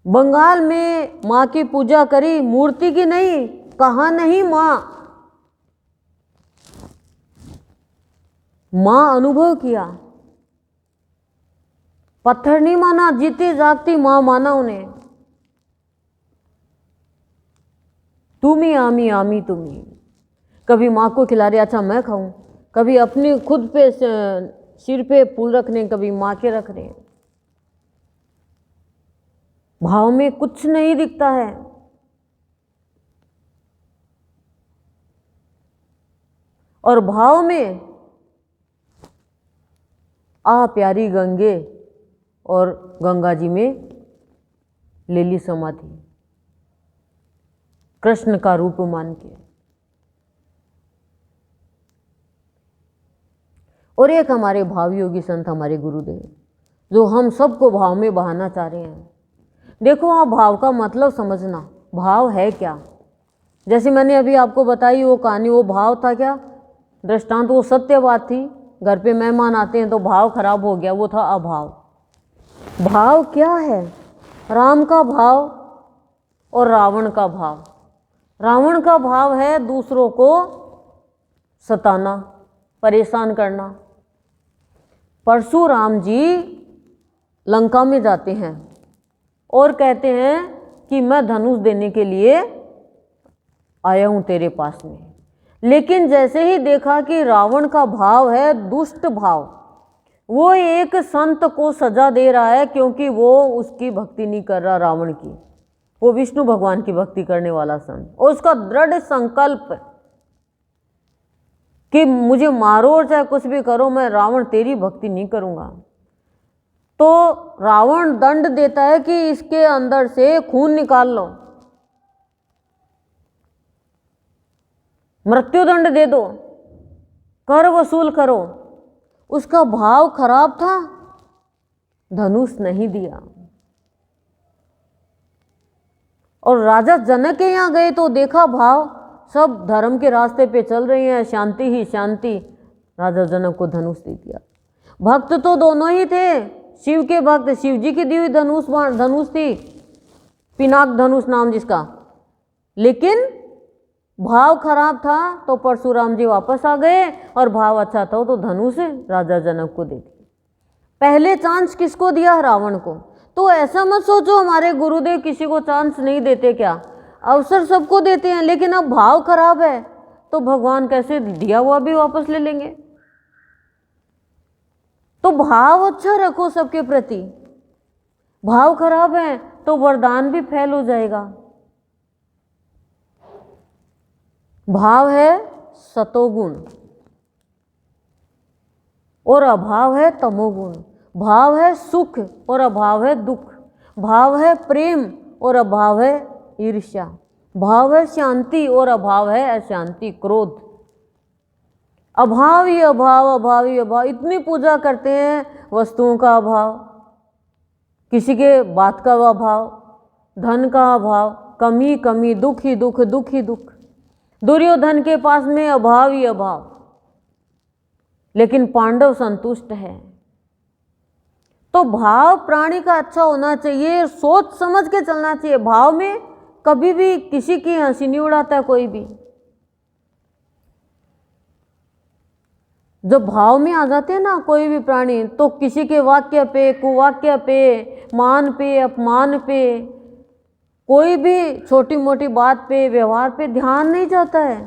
बंगाल में माँ की पूजा करी, मूर्ति की नहीं, कहा नहीं माँ, माँ अनुभव किया। पत्थर नहीं माना, जीती जागती माँ माना उन्हें। तुमी आमी आमी तुमी, कभी माँ को खिला रहे, अच्छा मैं खाऊं, कभी अपने खुद पे सिर पे फूल रख रहे, कभी माँ के रख रहे। भाव में कुछ नहीं दिखता है। और भाव में आ प्यारी गंगे, और गंगा जी में ले ली समाधि, कृष्ण का रूप मान के। और एक हमारे भाव योगी संत, हमारे गुरुदेव, जो हम सबको भाव में बहाना चाह रहे हैं। देखो, आप भाव का मतलब समझना, भाव है क्या। जैसे मैंने अभी आपको बताई वो कहानी, वो भाव था क्या, दृष्टांत, वो सत्य बात थी। घर पे मेहमान आते हैं तो भाव खराब हो गया, वो था अभाव। भाव क्या है? राम का भाव और रावण का भाव। रावण का भाव है दूसरों को सताना, परेशान करना। परशुराम जी लंका में जाते हैं और कहते हैं कि मैं धनुष देने के लिए आया हूं तेरे पास में। लेकिन जैसे ही देखा कि रावण का भाव है दुष्ट भाव, वो एक संत को सजा दे रहा है क्योंकि वो उसकी भक्ति नहीं कर रहा, रावण की, वो विष्णु भगवान की भक्ति करने वाला संत, और उसका दृढ़ संकल्प कि मुझे मारो और चाहे कुछ भी करो, मैं रावण तेरी भक्ति नहीं करूंगा। तो रावण दंड देता है कि इसके अंदर से खून निकाल लो, मृत्युदंड दे दो, कर वसूल करो। उसका भाव खराब था, धनुष नहीं दिया। और राजा जनक के यहाँ गए तो देखा भाव, सब धर्म के रास्ते पे चल रही हैं, शांति ही शांति। राजा जनक को धनुष दे दिया। भक्त तो दोनों ही थे, शिव के भक्त, शिव जी की दी हुई धनुष थी, पिनाक धनुष नाम जिसका। लेकिन भाव खराब था तो परशुराम जी वापस आ गए, और भाव अच्छा था तो धनुष राजा जनक को दे दिया। पहले चांस किसको दिया? रावण को। तो ऐसा मत सोचो हमारे गुरुदेव किसी को चांस नहीं देते, क्या अवसर सबको देते हैं, लेकिन अब भाव खराब है तो भगवान कैसे दिया हुआ भी वापस ले लेंगे। तो भाव अच्छा रखो सबके प्रति। भाव खराब है तो वरदान भी फेल हो जाएगा। भाव है सतोगुण और अभाव है तमोगुण। भाव है सुख और अभाव है दुख। भाव है प्रेम और अभाव है ईर्ष्या। भाव है शांति और अभाव है अशांति, क्रोध। अभाव ही अभाव, अभाव ही अभाव। इतनी पूजा करते हैं, वस्तुओं का अभाव, किसी के बात का अभाव, धन का अभाव, कमी कमी, दुख ही दुख, दुख ही दुख। दुर्योधन के पास में अभाव ही अभाव, लेकिन पांडव संतुष्ट है। तो भाव प्राणी का अच्छा होना चाहिए, सोच समझ के चलना चाहिए। भाव में कभी भी किसी की हंसी नहीं उड़ाता है कोई भी। जब भाव में आ जाते हैं ना कोई भी प्राणी, तो किसी के वाक्य पे, कुवाक्य पे, मान पे, अपमान पे, कोई भी छोटी मोटी बात पे, व्यवहार पे ध्यान नहीं जाता है।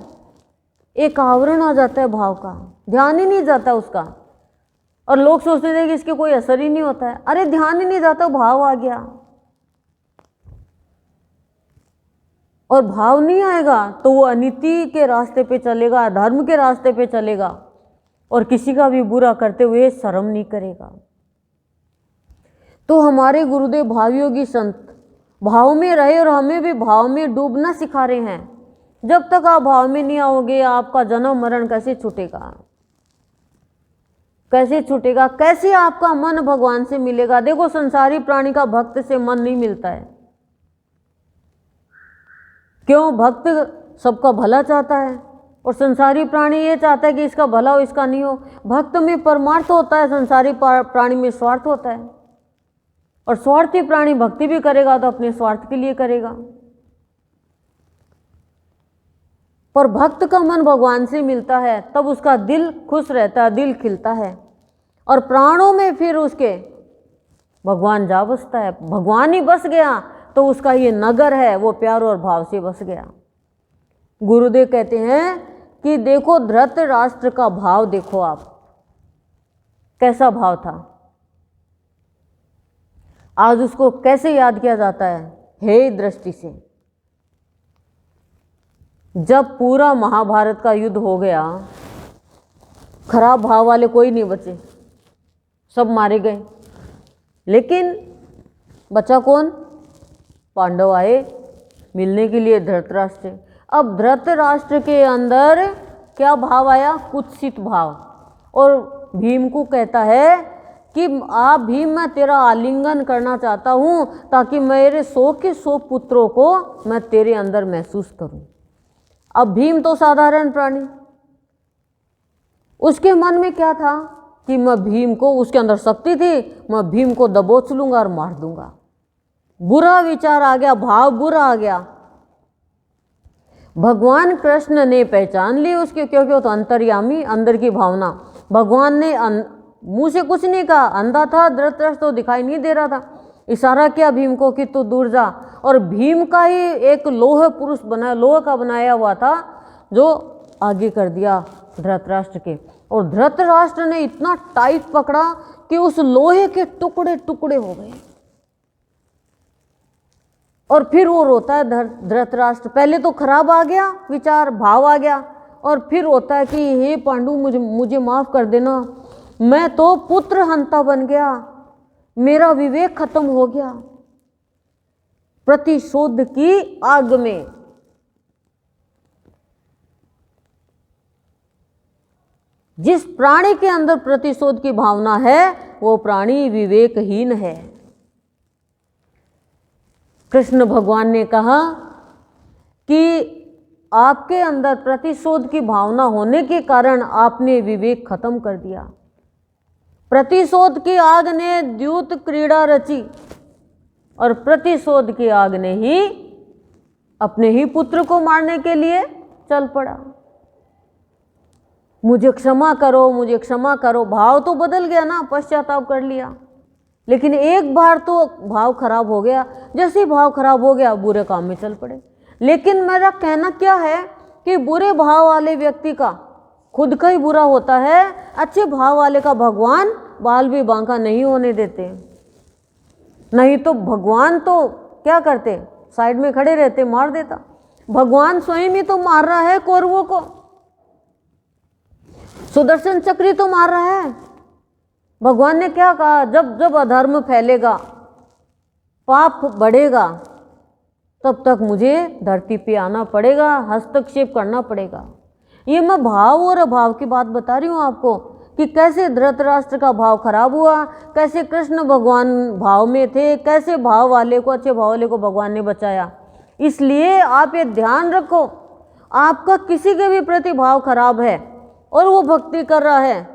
एक आवरण आ जाता है भाव का, ध्यान ही नहीं जाता उसका। और लोग सोचते थे कि इसके कोई असर ही नहीं होता है। अरे ध्यान ही नहीं जाता, भाव आ गया। और भाव नहीं आएगा तो वो अनीति के रास्ते पे चलेगा, धर्म के रास्ते पे चलेगा, और किसी का भी बुरा करते हुए शर्म नहीं करेगा। तो हमारे गुरुदेव भावयोगी संत भाव में रहे और हमें भी भाव में डूबना सिखा रहे हैं। जब तक आप भाव में नहीं आओगे, आपका जन्म मरण कैसे छूटेगा? कैसे छूटेगा? कैसे आपका मन भगवान से मिलेगा? देखो, संसारी प्राणी का भक्त से मन नहीं मिलता है। क्यों? भक्त सबका भला चाहता है, और संसारी प्राणी ये चाहता है कि इसका भला हो, इसका नहीं हो। भक्त में परमार्थ होता है, संसारी प्राणी में स्वार्थ होता है। और स्वार्थी प्राणी भक्ति भी करेगा तो अपने स्वार्थ के लिए करेगा। पर भक्त का मन भगवान से मिलता है, तब उसका दिल खुश रहता है, दिल खिलता है, और प्राणों में फिर उसके भगवान जा बसता है। भगवान ही बस गया तो उसका ये नगर है वो प्यार और भाव से बस गया। गुरुदेव कहते हैं कि देखो, धृतराष्ट्र का भाव देखो आप, कैसा भाव था। आज उसको कैसे याद किया जाता है? हे दृष्टि से। जब पूरा महाभारत का युद्ध हो गया, खराब भाव वाले कोई नहीं बचे, सब मारे गए। लेकिन बचा कौन? पांडव आए मिलने के लिए धृतराष्ट्र से। अब धृतराष्ट्र के अंदर क्या भाव आया? कुत्सित भाव। और भीम को कहता है कि आप भीम, मैं तेरा आलिंगन करना चाहता हूं ताकि मेरे 100 के 100 पुत्रों को मैं तेरे अंदर महसूस करूं। अब भीम तो साधारण प्राणी, उसके मन में क्या था कि मैं भीम को, उसके अंदर शक्ति थी, मैं भीम को दबोच लूंगा और मार दूंगा। बुरा विचार आ गया, भाव बुरा आ गया। भगवान कृष्ण ने पहचान ली उसके, क्योंकि वो तो अंतर्यामी, अंदर की भावना। भगवान ने मुंह से कुछ नहीं कहा, अंधा था धृतराष्ट्र, तो दिखाई नहीं दे रहा था। इशारा किया भीम को कि तू दूर जा, और भीम का ही एक लोह पुरुष बना, लोह का बनाया हुआ था, जो आगे कर दिया धृतराष्ट्र के। और धृतराष्ट्र ने इतना टाइट पकड़ा कि उस लोहे के टुकड़े टुकड़े हो गए। और फिर वो रोता है धृतराष्ट्र। पहले तो खराब आ गया विचार, भाव आ गया, और फिर रोता है कि हे पांडु, मुझे माफ कर देना, मैं तो पुत्र हंता बन गया, मेरा विवेक खत्म हो गया। प्रतिशोध की आग में जिस प्राणी के अंदर प्रतिशोध की भावना है, वो प्राणी विवेकहीन है। कृष्ण भगवान ने कहा कि आपके अंदर प्रतिशोध की भावना होने के कारण आपने विवेक खत्म कर दिया। प्रतिशोध की आग ने द्यूत क्रीड़ा रची, और प्रतिशोध की आग ने ही अपने ही पुत्र को मारने के लिए चल पड़ा। मुझे क्षमा करो, मुझे क्षमा करो। भाव तो बदल गया ना, पश्चाताप कर लिया, लेकिन एक बार तो भाव खराब हो गया। जैसे ही भाव खराब हो गया, बुरे काम में चल पड़े। लेकिन मेरा कहना क्या है कि बुरे भाव वाले व्यक्ति का खुद का ही बुरा होता है, अच्छे भाव वाले का भगवान बाल भी बांका नहीं होने देते। नहीं तो भगवान तो क्या करते, साइड में खड़े रहते, मार देता। भगवान स्वयं ही तो मार रहा है कौरवों को, सुदर्शन चक्र तो मार रहा है। भगवान ने क्या कहा? जब जब अधर्म फैलेगा, पाप बढ़ेगा, तब तक मुझे धरती पे आना पड़ेगा, हस्तक्षेप करना पड़ेगा। ये मैं भाव और अभाव की बात बता रही हूँ आपको कि कैसे धृतराष्ट्र का भाव खराब हुआ, कैसे कृष्ण भगवान भाव में थे, कैसे भाव वाले को, अच्छे भाव वाले को भगवान ने बचाया। इसलिए आप ये ध्यान रखो, आपका किसी के भी प्रति भाव खराब है और वो भक्ति कर रहा है,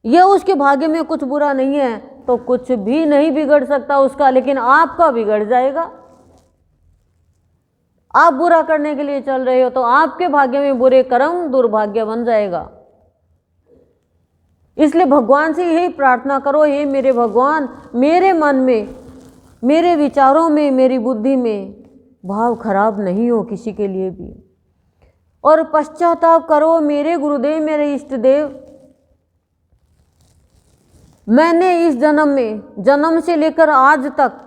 यह उसके भाग्य में कुछ बुरा नहीं है, तो कुछ भी नहीं बिगड़ सकता उसका, लेकिन आपका बिगड़ जाएगा। आप बुरा करने के लिए चल रहे हो तो आपके भाग्य में बुरे कर्म दुर्भाग्य बन जाएगा। इसलिए भगवान से यही प्रार्थना करो, हे मेरे भगवान, मेरे मन में, मेरे विचारों में, मेरी बुद्धि में भाव खराब नहीं हो किसी के लिए भी। और पश्चाताप करो मेरे गुरुदेव, मेरे इष्ट देव, मैंने इस जन्म में, जन्म से लेकर आज तक,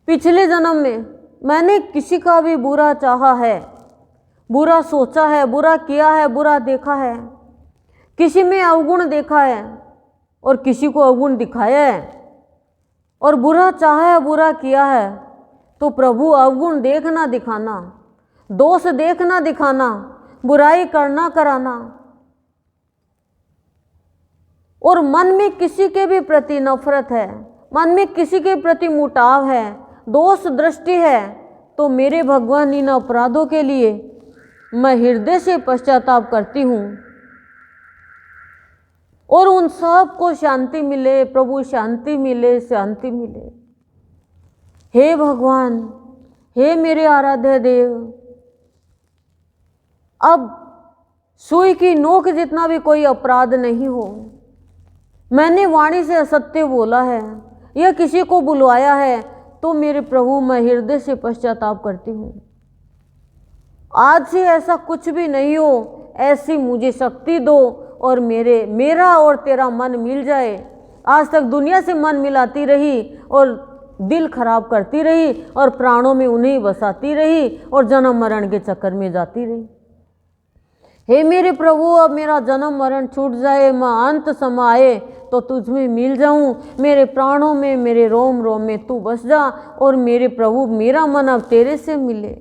पिछले जन्म में मैंने किसी का भी बुरा चाहा है, बुरा सोचा है, बुरा किया है, बुरा देखा है, किसी में अवगुण देखा है और किसी को अवगुण दिखाया है और बुरा चाहा है, बुरा किया है, तो प्रभु अवगुण देखना दिखाना, दोष देखना दिखाना, बुराई करना कराना। और मन में किसी के भी प्रति नफरत है, मन में किसी के प्रति मुटाव है, दोष दृष्टि है, तो मेरे भगवान इन अपराधों के लिए मैं हृदय से पश्चाताप करती हूँ और उन सब को शांति मिले प्रभु, शांति मिले, शांति मिले। हे भगवान, हे मेरे आराध्य देव, अब सुई की नोक जितना भी कोई अपराध नहीं हो, मैंने वाणी से असत्य बोला है या किसी को बुलवाया है, तो मेरे प्रभु मैं हृदय से पश्चाताप करती हूँ। आज से ऐसा कुछ भी नहीं हो, ऐसी मुझे शक्ति दो और मेरा और तेरा मन मिल जाए। आज तक दुनिया से मन मिलाती रही और दिल खराब करती रही और प्राणों में उन्हें बसाती रही और जन्म मरण के चक्कर में जाती रही। हे मेरे प्रभु, अब मेरा जन्म मरण छूट जाए, मैं अंत समाए तो तुझ में मिल जाऊं, मेरे प्राणों में, मेरे रोम रोम में तू बस जा और मेरे प्रभु मेरा मन अब तेरे से मिले।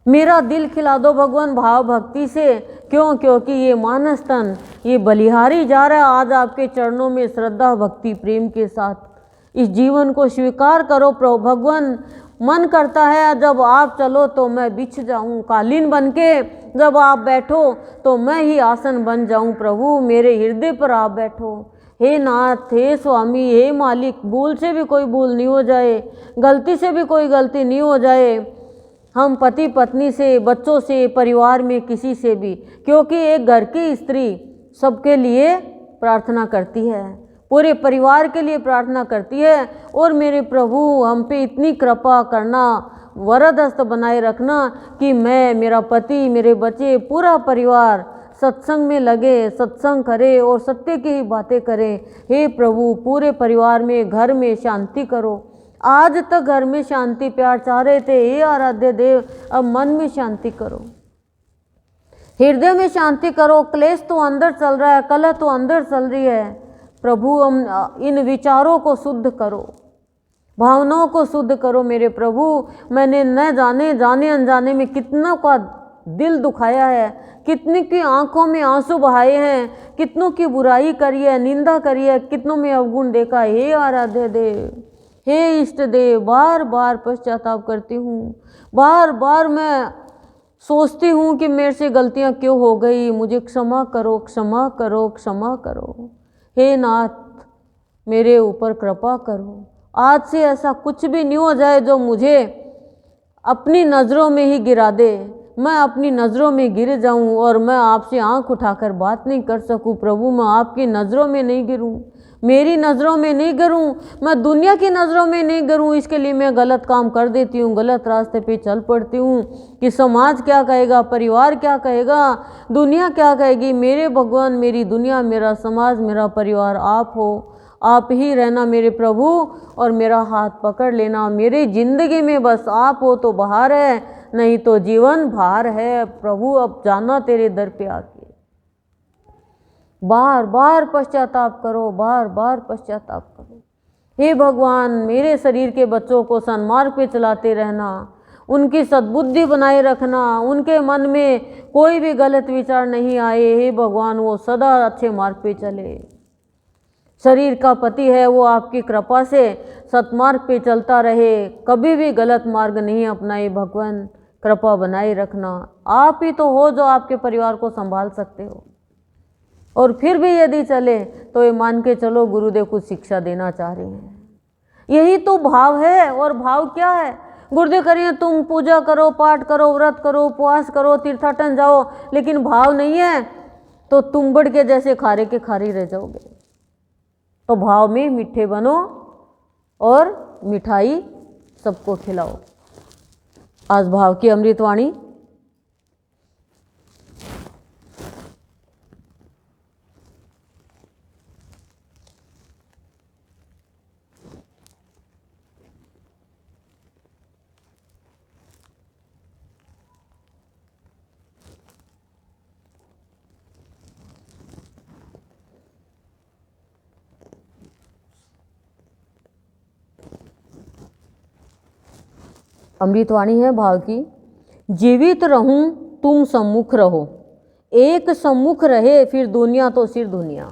मेरा दिल खिला दो भगवान भाव भक्ति से, क्यों? क्योंकि ये मानस तन, ये बलिहारी जा रहा है आज आपके चरणों में श्रद्धा भक्ति प्रेम के साथ। इस जीवन को स्वीकार करो प्रभु भगवान। मन करता है जब आप चलो तो मैं बिछ जाऊं, कालीन बनके जब आप बैठो तो मैं ही आसन बन जाऊं। प्रभु मेरे हृदय पर आप बैठो। हे नाथ, हे स्वामी, हे मालिक, भूल से भी कोई भूल नहीं हो जाए, गलती से भी कोई गलती नहीं हो जाए, हम पति पत्नी से, बच्चों से, परिवार में किसी से भी, क्योंकि एक घर की स्त्री सबके लिए प्रार्थना करती है, पूरे परिवार के लिए प्रार्थना करती है। और मेरे प्रभु हम पे इतनी कृपा करना, वरद हस्त बनाए रखना कि मैं, मेरा पति, मेरे बच्चे, पूरा परिवार सत्संग में लगे, सत्संग करे और सत्य की ही बातें करें। हे प्रभु पूरे परिवार में, घर में शांति करो। आज तक घर में शांति प्यार चाह रहे थे, हे आराध्य देव अब मन में शांति करो, हृदय में शांति करो। क्लेश तो अंदर चल रहा है, कलह तो अंदर चल रही है। प्रभु हम इन विचारों को शुद्ध करो, भावनाओं को शुद्ध करो। मेरे प्रभु मैंने न जाने जाने अनजाने में कितना का दिल दुखाया है, कितने की आंखों में आंसू बहाए हैं, कितनों की बुराई करी है, निंदा करी है, कितनों में अवगुण देखा। हे आराध्य देव, हे इष्ट देव, बार बार पश्चाताप करती हूँ, बार बार मैं सोचती हूँ कि मेरे से गलतियाँ क्यों हो गई, मुझे क्षमा करो, क्षमा करो, क्षमा करो। हे नाथ मेरे ऊपर कृपा करो। आज से ऐसा कुछ भी नहीं हो जाए जो मुझे अपनी नज़रों में ही गिरा दे, मैं अपनी नज़रों में गिर जाऊं और मैं आपसे आंख उठाकर बात नहीं कर सकूं। प्रभु मैं आपकी नज़रों में नहीं गिरूं, मेरी नज़रों में नहीं गिरूं, मैं दुनिया की नज़रों में नहीं गिरूं। इसके लिए मैं गलत काम कर देती हूं, गलत रास्ते पे चल पड़ती हूं कि समाज क्या कहेगा, परिवार क्या कहेगा, दुनिया क्या कहेगी। मेरे भगवान, मेरी दुनिया, मेरा समाज, मेरा परिवार आप हो, आप ही रहना मेरे प्रभु और मेरा हाथ पकड़ लेना। मेरी ज़िंदगी में बस आप हो तो बहार है, नहीं तो जीवन भार है। प्रभु अब जाना तेरे दर पे आके, बार बार पश्चाताप करो, बार बार पश्चाताप करो। हे भगवान मेरे शरीर के बच्चों को सन्मार्ग पे चलाते रहना, उनकी सद्बुद्धि बनाए रखना, उनके मन में कोई भी गलत विचार नहीं आए। हे भगवान वो सदा अच्छे मार्ग पे चले। शरीर का पति है वो आपकी कृपा से सतमार्ग पे चलता रहे, कभी भी गलत मार्ग नहीं अपनाए। भगवान कृपा बनाए रखना, आप ही तो हो जो आपके परिवार को संभाल सकते हो। और फिर भी यदि चले तो ये मान के चलो गुरुदेव कुछ शिक्षा देना चाह रहे हैं। यही तो भाव है। और भाव क्या है? गुरुदेव करिए तुम पूजा करो, पाठ करो, व्रत करो, उपवास करो, तीर्थाटन जाओ, लेकिन भाव नहीं है तो तुम्बड़ के जैसे खारे के खारे रह जाओगे। तो भाव में मीठे बनो और मिठाई सबको खिलाओ। आज भाव की अमृतवाणी। अमृतवाणी है भाव की। जीवित रहूं तुम सम्मुख रहो, एक सम्मुख रहे फिर दुनिया तो सिर दुनिया।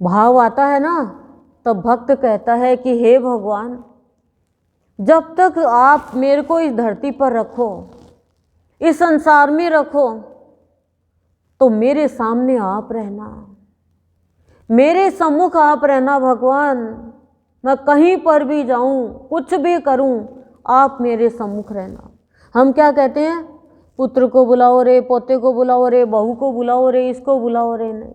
भाव आता है ना तब भक्त कहता है कि हे भगवान, जब तक आप मेरे को इस धरती पर रखो, इस संसार में रखो, तो मेरे सामने आप रहना, मेरे सम्मुख आप रहना भगवान। मैं कहीं पर भी जाऊं, कुछ भी करूं, आप मेरे सम्मुख रहना। हम क्या कहते हैं? पुत्र को बुलाओ रे, पोते को बुलाओ रे, बहू को बुलाओ रे, इसको बुलाओ रे। नहीं,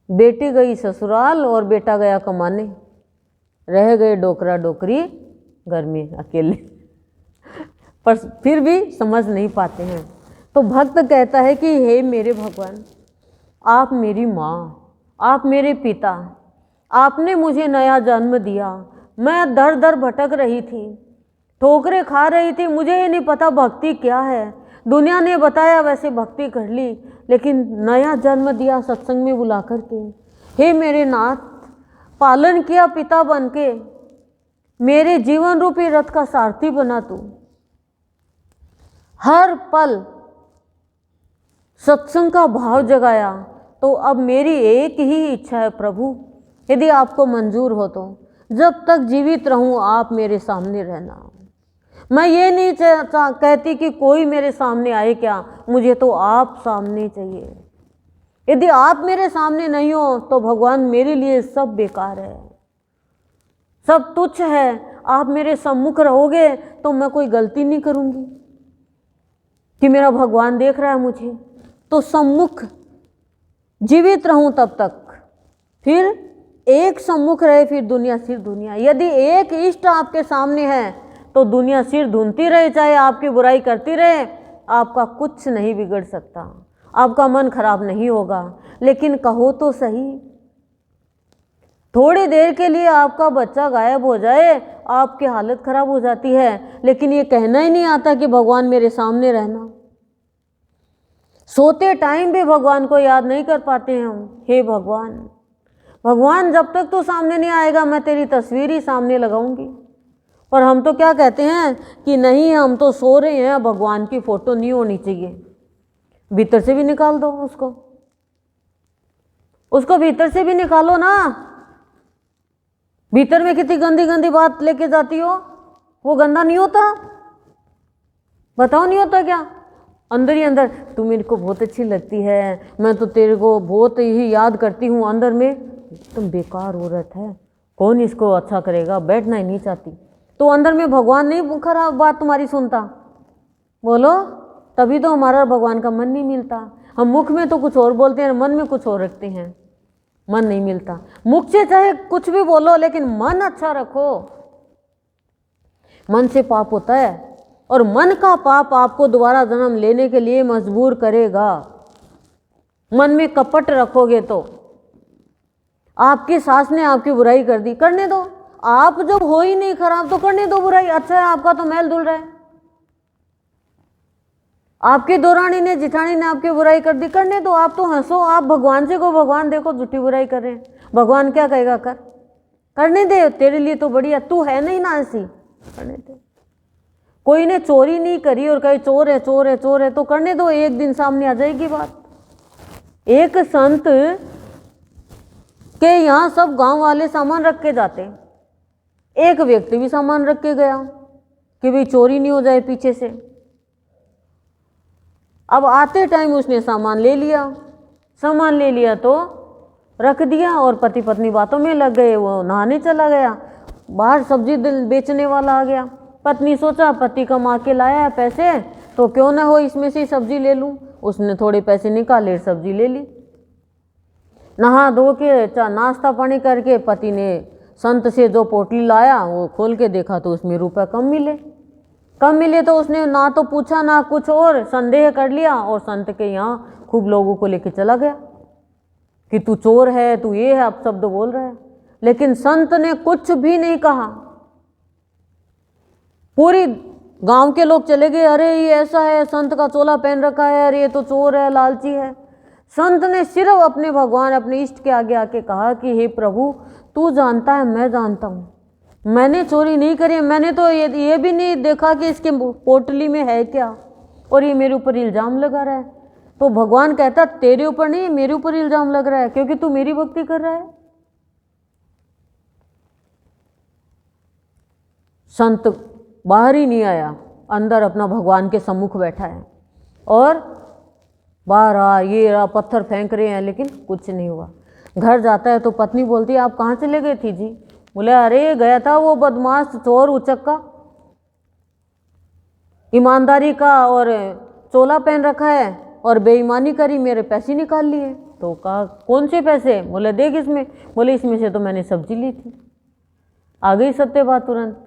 बेटी गई ससुराल और बेटा गया कमाने, रह गए डोकरा डोकरी घर में अकेले। पर फिर भी समझ नहीं पाते हैं। तो भक्त कहता है कि हे मेरे भगवान, आप मेरी माँ, आप मेरे पिता, आपने मुझे नया जन्म दिया। मैं दर दर भटक रही थी, ठोकरें खा रही थी, मुझे ये नहीं पता भक्ति क्या है। दुनिया ने बताया वैसे भक्ति कर ली, लेकिन नया जन्म दिया सत्संग में बुला करके। हे मेरे नाथ, पालन किया पिता बन के, मेरे जीवन रूपी रथ का सारथी बना तू। हर पल सत्संग का भाव जगाया। तो अब मेरी एक ही इच्छा है प्रभु, यदि आपको मंजूर हो तो जब तक जीवित रहूं आप मेरे सामने रहना। मैं ये नहीं कहती कि कोई मेरे सामने आए, क्या, मुझे तो आप सामने चाहिए। यदि आप मेरे सामने नहीं हो तो भगवान मेरे लिए सब बेकार है, सब तुच्छ है। आप मेरे सम्मुख रहोगे तो मैं कोई गलती नहीं करूंगी कि मेरा भगवान देख रहा है मुझे। तो सम्मुख जीवित रहूं तब तक, फिर एक सम्मुख रहे फिर दुनिया सिर दुनिया। यदि एक इष्ट आपके सामने है तो दुनिया सिर धुनती रहे, चाहे आपकी बुराई करती रहे, आपका कुछ नहीं बिगड़ सकता, आपका मन खराब नहीं होगा। लेकिन कहो तो सही, थोड़ी देर के लिए आपका बच्चा गायब हो जाए, आपकी हालत खराब हो जाती है, लेकिन ये कहना ही नहीं आता कि भगवान मेरे सामने रहना। सोते टाइम भी भगवान को याद नहीं कर पाते हैं हम। हे भगवान, भगवान जब तक तो सामने नहीं आएगा मैं तेरी तस्वीर ही सामने लगाऊंगी। और हम तो क्या कहते हैं कि नहीं, हम तो सो रहे हैं, भगवान की फोटो नहीं होनी चाहिए। भीतर से भी निकाल दो उसको भीतर से भी निकालो ना। भीतर में कितनी गंदी गंदी बात लेके जाती हो, वो गंदा नहीं होता? बताओ, नहीं होता क्या? अंदर ही अंदर तू मेरे को बहुत अच्छी लगती है, मैं तो तेरे को बहुत ही याद करती हूँ। अंदर में तुम बेकार औरत है, कौन इसको अच्छा करेगा, बैठना ही नहीं चाहती। तो अंदर में भगवान नहीं खराब बात तुम्हारी सुनता? बोलो, तभी तो हमारा भगवान का मन नहीं मिलता। हम मुख में तो कुछ और बोलते हैं, मन में कुछ और रखते हैं, मन नहीं मिलता। मुख से चाहे कुछ भी बोलो, लेकिन मन अच्छा रखो। मन से पाप होता है, और मन का पाप आपको दोबारा जन्म लेने के लिए मजबूर करेगा। मन में कपट रखोगे तो आपकी सास ने आपकी बुराई कर दी, करने दो। आप जब हो ही नहीं खराब तो करने दो बुराई। अच्छा है, आपका तो मैल धुल रहा है। आपकी दौरानी ने, जिठानी ने आपकी बुराई कर दी, करने दो। आप तो हंसो, आप भगवान से को भगवान देखो झूठी बुराई कर रहे हैं, भगवान क्या कहेगा? करने दे, तेरे लिए तो बढ़िया, तू है नहीं ना ऐसी, करने दे। कोई ने चोरी नहीं करी और कहे चोर है चोर है चोर है, तो करने दो, एक दिन सामने आ जाएगी बात। एक संत के यहाँ सब गांव वाले सामान रख के जाते, एक व्यक्ति भी सामान रख के गया कि भाई चोरी नहीं हो जाए पीछे से। अब आते टाइम उसने सामान ले लिया तो रख दिया और पति पत्नी बातों में लग गए। वो नहाने चला गया, बाहर सब्जी बेचने वाला आ गया। पत्नी सोचा पति कमा के लाया है पैसे तो क्यों ना हो इसमें से सब्जी ले लूं। उसने थोड़े पैसे निकाले, सब्जी ले ली। नहा धो के नाश्ता पानी करके पति ने संत से जो पोटली लाया वो खोल के देखा तो उसमें रुपए कम मिले तो उसने ना तो पूछा ना कुछ और संदेह कर लिया और संत के यहाँ खूब लोगों को लेके चला गया कि तू चोर है, तू ये है, अब शब्द बोल रहा है। लेकिन संत ने कुछ भी नहीं कहा। पूरी गांव के लोग चले गए, अरे ये ऐसा है, संत का चोला पहन रखा है, अरे ये तो चोर है, लालची है। संत ने सिर्फ अपने भगवान, अपने इष्ट के आगे आके कहा कि हे प्रभु, तू जानता है, मैं जानता हूँ, मैंने चोरी नहीं करी। मैंने तो ये भी नहीं देखा कि इसके पोटली में है क्या, और ये मेरे ऊपर इल्जाम लगा रहा है। तो भगवान कहता तेरे ऊपर नहीं, मेरे ऊपर इल्जाम लग रहा है क्योंकि तू मेरी भक्ति कर रहा है। संत बाहर ही नहीं आया, अंदर अपना भगवान के सम्मुख बैठा है और बाहर ये पत्थर फेंक रहे हैं लेकिन कुछ नहीं हुआ। घर जाता है तो पत्नी बोलती है आप कहाँ चले गए थी जी? बोले अरे गया था वो बदमाश चोर उचक्का, ईमानदारी का और चोला पहन रखा है और बेईमानी करी, मेरे पैसे निकाल लिए। तो कहा कौन से पैसे? बोले देख इसमें। बोले इसमें से तो मैंने सब्जी ली थी। आ गई सत्य बात तुरंत।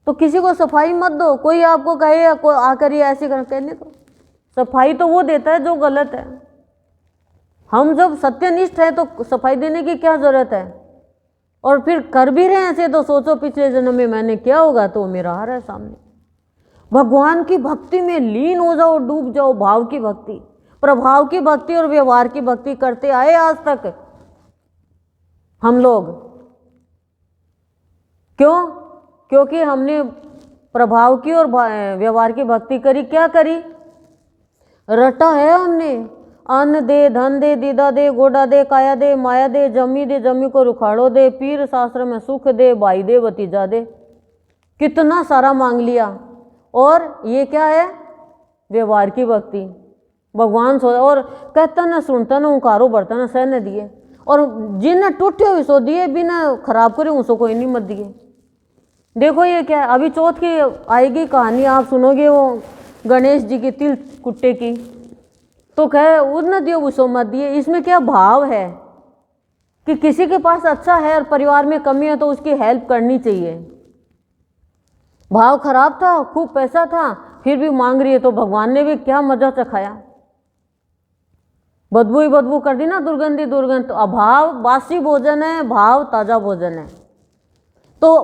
तो किसी को सफाई मत दो, कोई आपको कहे आकर ये ऐसे कहने दो। सफाई तो वो देता है जो गलत है। हम जब सत्यनिष्ठ है तो सफाई देने की क्या जरूरत है? और फिर कर भी रहे हैं ऐसे तो सोचो पिछले जन्म में मैंने क्या होगा, तो मेरा हार है सामने। भगवान की भक्ति में लीन हो जाओ, डूब जाओ। भाव की भक्ति, प्रभाव की भक्ति और व्यवहार की भक्ति करते आए आज तक हम लोग। क्यों? क्योंकि हमने प्रभाव की और व्यवहार की भक्ति करी। क्या करी? रटा है हमने, अन्न दे, धन दे, दीदा दे, गोडा दे, काया दे, माया दे, जमी को रुखाड़ो दे, पीर शास्त्र में सुख दे, भाई दे, भतीजा दे। कितना सारा मांग लिया। और ये क्या है? व्यवहार की भक्ति। भगवान सो और कहता ना सुनता ना उकारो बढ़ता ना सह न दिए, और जिन टूटे हुए सो दिए, बिना खराब करे उसको कोई नहीं मत दिए। देखो ये क्या है, अभी चौथ की आएगी कहानी, आप सुनोगे वो गणेश जी की तिल कुट्टे की। तो कहे उद न दियो उसो मत दिए। इसमें क्या भाव है कि किसी के पास अच्छा है और परिवार में कमी है तो उसकी हेल्प करनी चाहिए। भाव खराब था, खूब पैसा था, फिर भी मांग रही है, तो भगवान ने भी क्या मजा चखाया। बदबू ही बदबू कर दी ना, दुर्गंधी दुर्गंध। तो अभाव बासी भोजन है, भाव ताजा भोजन है। तो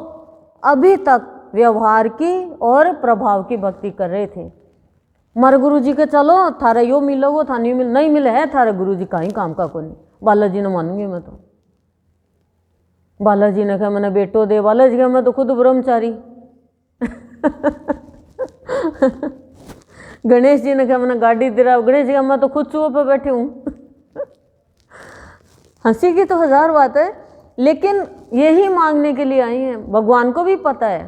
अभी तक व्यवहार की और प्रभाव की भक्ति कर रहे थे। मारे गुरु जी के चलो थारे यो मिलोगो, था नहीं मिले है थारे गुरु जी कहीं काम का को नहीं। बालाजी ने मानूंगी मैं तो। बालाजी ने कहा मैंने बेटो दे। बालाजी का मैं तो खुद ब्रह्मचारी। गणेश जी ने कहा मैंने गाड़ी दे रहा। गणेश जी का मैं तो खुद चूहे पे बैठे हूँ। हंसी की तो हजार बात है, लेकिन यही मांगने के लिए आई हैं। भगवान को भी पता है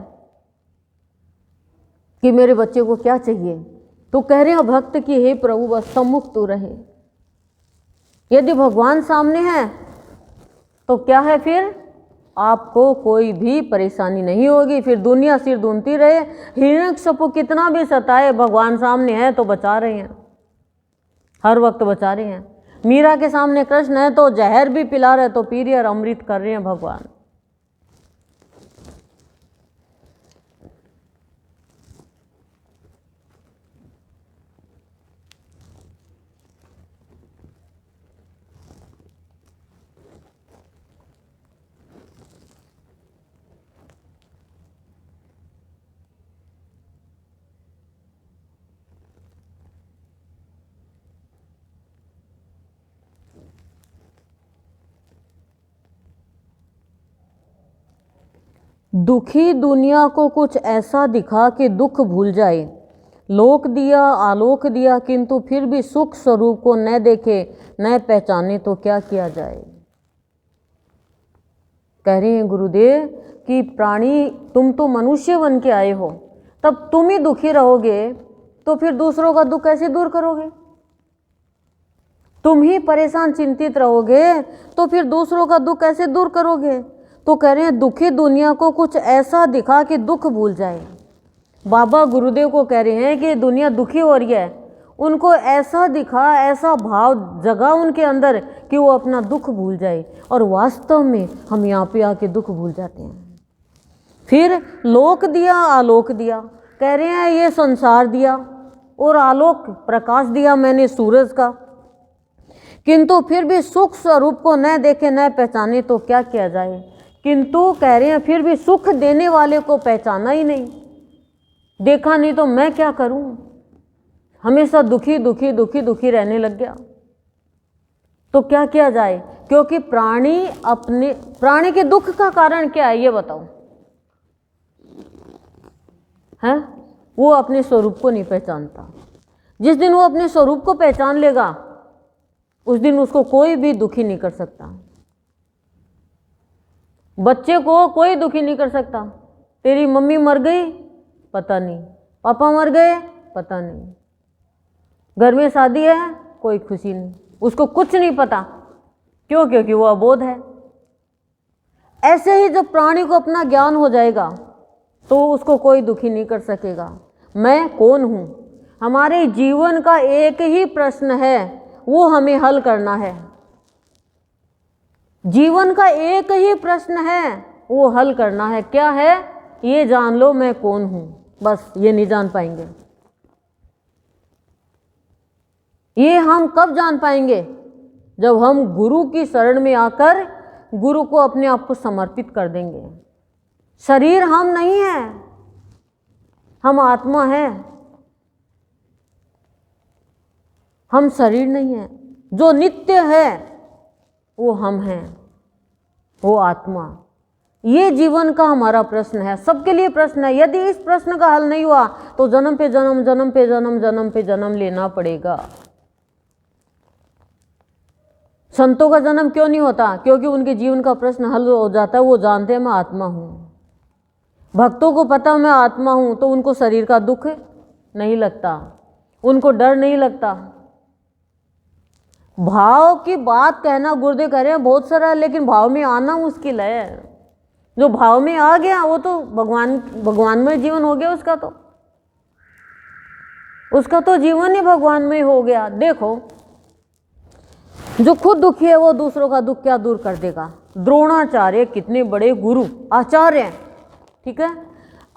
कि मेरे बच्चे को क्या चाहिए, तो कह रहे हैं भक्त की हे प्रभु बस सम्मुख तू रहे। यदि भगवान सामने है तो क्या है, फिर आपको कोई भी परेशानी नहीं होगी। फिर दुनिया सिर ढूंढती रहे, हिरण्यकश्यप कितना भी सताए, भगवान सामने है तो बचा रहे हैं, हर वक्त बचा रहे हैं। मीरा के सामने कृष्ण है तो जहर भी पिला रहे तो पी रही और अमृत कर रहे हैं भगवान। दुखी दुनिया को कुछ ऐसा दिखा कि दुख भूल जाए। लोक दिया आलोक दिया किंतु फिर भी सुख स्वरूप को न देखे न पहचाने तो क्या किया जाए। कह रहे हैं गुरुदेव कि प्राणी तुम तो मनुष्य बन के आए हो, तब तुम ही दुखी रहोगे तो फिर दूसरों का दुख कैसे दूर करोगे? तुम ही परेशान चिंतित रहोगे तो फिर दूसरों का दुख कैसे दूर करोगे? तो कह रहे हैं दुखी दुनिया को कुछ ऐसा दिखा कि दुख भूल जाए। बाबा गुरुदेव को कह रहे हैं कि दुनिया दुखी हो रही है, उनको ऐसा दिखा, ऐसा भाव जगा उनके अंदर कि वो अपना दुख भूल जाए। और वास्तव में हम यहाँ पे आके दुख भूल जाते हैं। फिर लोक दिया, आलोक दिया, कह रहे हैं ये संसार दिया और आलोक प्रकाश दिया मैंने सूरज का, किंतु फिर भी सुख स्वरूप को न देखे न पहचाने तो क्या किया जाए। किंतु कह रहे हैं फिर भी सुख देने वाले को पहचाना ही नहीं, देखा नहीं तो मैं क्या करूं, हमेशा दुखी दुखी दुखी दुखी रहने लग गया। तो क्या किया जाए? क्योंकि प्राणी के दुख का कारण क्या है ये बताओ? है वो अपने स्वरूप को नहीं पहचानता। जिस दिन वो अपने स्वरूप को पहचान लेगा उस दिन उसको कोई भी दुखी नहीं कर सकता। बच्चे को कोई दुखी नहीं कर सकता। तेरी मम्मी मर गई पता नहीं, पापा मर गए पता नहीं, घर में शादी है कोई खुशी नहीं, उसको कुछ नहीं पता। क्यों? क्योंकि वो अबोध है। ऐसे ही जब प्राणी को अपना ज्ञान हो जाएगा तो उसको कोई दुखी नहीं कर सकेगा। मैं कौन हूँ? हमारे जीवन का एक ही प्रश्न है, वो हमें हल करना है। जीवन का एक ही प्रश्न है, वो हल करना है। क्या है? ये जान लो मैं कौन हूँ। बस ये नहीं जान पाएंगे। ये हम कब जान पाएंगे? जब हम गुरु की शरण में आकर गुरु को अपने आप को समर्पित कर देंगे। शरीर हम नहीं है, हम आत्मा है, हम शरीर नहीं है। जो नित्य है वो हम हैं, वो आत्मा। ये जीवन का हमारा प्रश्न है, सबके लिए प्रश्न है। यदि इस प्रश्न का हल नहीं हुआ तो जन्म पे जन्म, जन्म पे जन्म, जन्म पे जन्म लेना पड़ेगा। संतों का जन्म क्यों नहीं होता? क्योंकि उनके जीवन का प्रश्न हल हो जाता है। वो जानते हैं मैं आत्मा हूँ। भक्तों को पता मैं आत्मा हूँ तो उनको शरीर का दुख नहीं लगता, उनको डर नहीं लगता। भाव की बात कहना गुरुदेव कह रहे हैं बहुत सारा है, लेकिन भाव में आना मुश्किल है। जो भाव में आ गया वो तो भगवानमय जीवन हो गया उसका तो जीवन ही भगवानमय हो गया। देखो जो खुद दुखी है वो दूसरों का दुख क्या दूर कर देगा? द्रोणाचार्य कितने बड़े गुरु आचार्य हैं, ठीक है,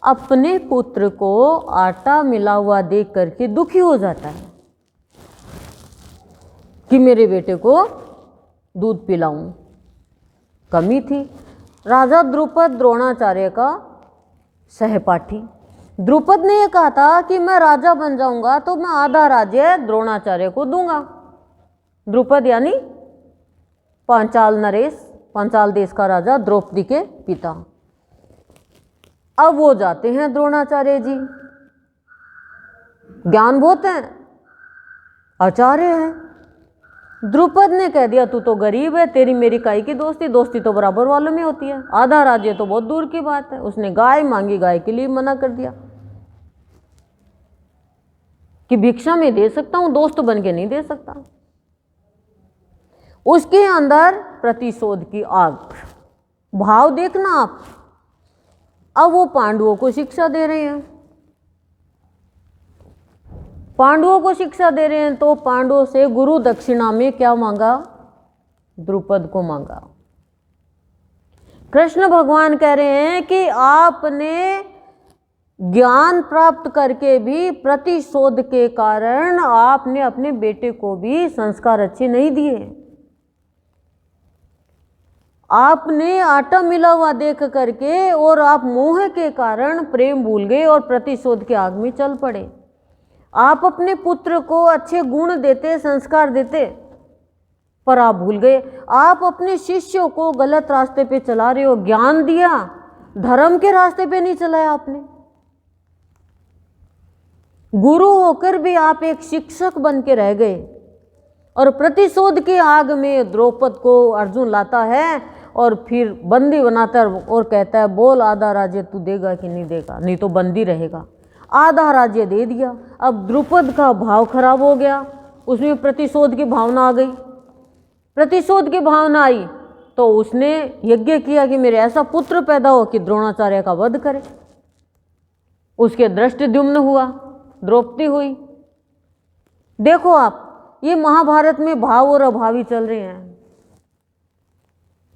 अपने पुत्र को आटा मिला हुआ देख करके दुखी हो जाता है कि मेरे बेटे को दूध पिलाऊं। कमी थी। राजा द्रुपद द्रोणाचार्य का सहपाठी। द्रुपद ने यह कहा था कि मैं राजा बन जाऊंगा तो मैं आधा राज्य द्रोणाचार्य को दूंगा। द्रुपद यानी पांचाल नरेश, पांचाल देश का राजा, द्रौपदी के पिता। अब वो जाते हैं द्रोणाचार्य जी, ज्ञान बहुत है, आचार्य है। द्रुपद ने कह दिया तू तो गरीब है, तेरी मेरी काई की दोस्ती, दोस्ती तो बराबर वालों में होती है, आधा राज्य तो बहुत दूर की बात है। उसने गाय मांगी, गाय के लिए मना कर दिया कि भिक्षा में दे सकता हूं, दोस्त बन के नहीं दे सकता। उसके अंदर प्रतिशोध की आग। भाव देखना आप। अब वो पांडवों को शिक्षा दे रहे हैं, पांडवों को शिक्षा दे रहे हैं। तो पांडवों से गुरु दक्षिणा में क्या मांगा? द्रुपद को मांगा। कृष्ण भगवान कह रहे हैं कि आपने ज्ञान प्राप्त करके भी प्रतिशोध के कारण आपने अपने बेटे को भी संस्कार अच्छे नहीं दिए। आपने आटा मिला हुआ देख करके और आप मोह के कारण प्रेम भूल गए और प्रतिशोध के आग में चल पड़े। आप अपने पुत्र को अच्छे गुण देते, संस्कार देते, पर आप भूल गए। आप अपने शिष्यों को गलत रास्ते पे चला रहे हो। ज्ञान दिया, धर्म के रास्ते पे नहीं चलाया आपने। गुरु होकर भी आप एक शिक्षक बन के रह गए। और प्रतिशोध की आग में द्रौपद को अर्जुन लाता है और फिर बंदी बनाता है और कहता है बोल आधा राज्य तू देगा कि नहीं देगा, नहीं तो बंदी रहेगा। आधा राज्य दे दिया। अब द्रुपद का भाव खराब हो गया, उसमें प्रतिशोध की भावना आ गई। प्रतिशोध की भावना आई तो उसने यज्ञ किया कि मेरे ऐसा पुत्र पैदा हो कि द्रोणाचार्य का वध करे। उसके दृष्टद्युम्न हुआ, द्रौपदी हुई। देखो आप, ये महाभारत में भाव और अभावी चल रहे हैं।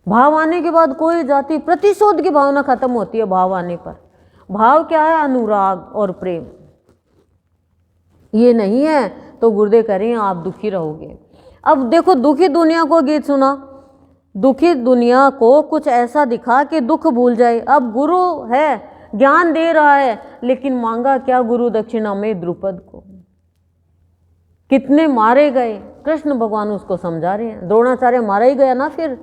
भाव आने के बाद कोई जाति, प्रतिशोध की भावना खत्म होती है भाव आने पर। भाव क्या है? अनुराग और प्रेम। ये नहीं है तो गुरुदेव कह रहे हैं आप दुखी रहोगे। अब देखो, दुखी दुनिया को गीत सुना, दुखी दुनिया को कुछ ऐसा दिखा कि दुख भूल जाए। अब गुरु है, ज्ञान दे रहा है, लेकिन मांगा क्या गुरु दक्षिणा में? द्रुपद को। कितने मारे गए, कृष्ण भगवान उसको समझा रहे हैं। द्रोणाचार्य मारा ही गया ना फिर।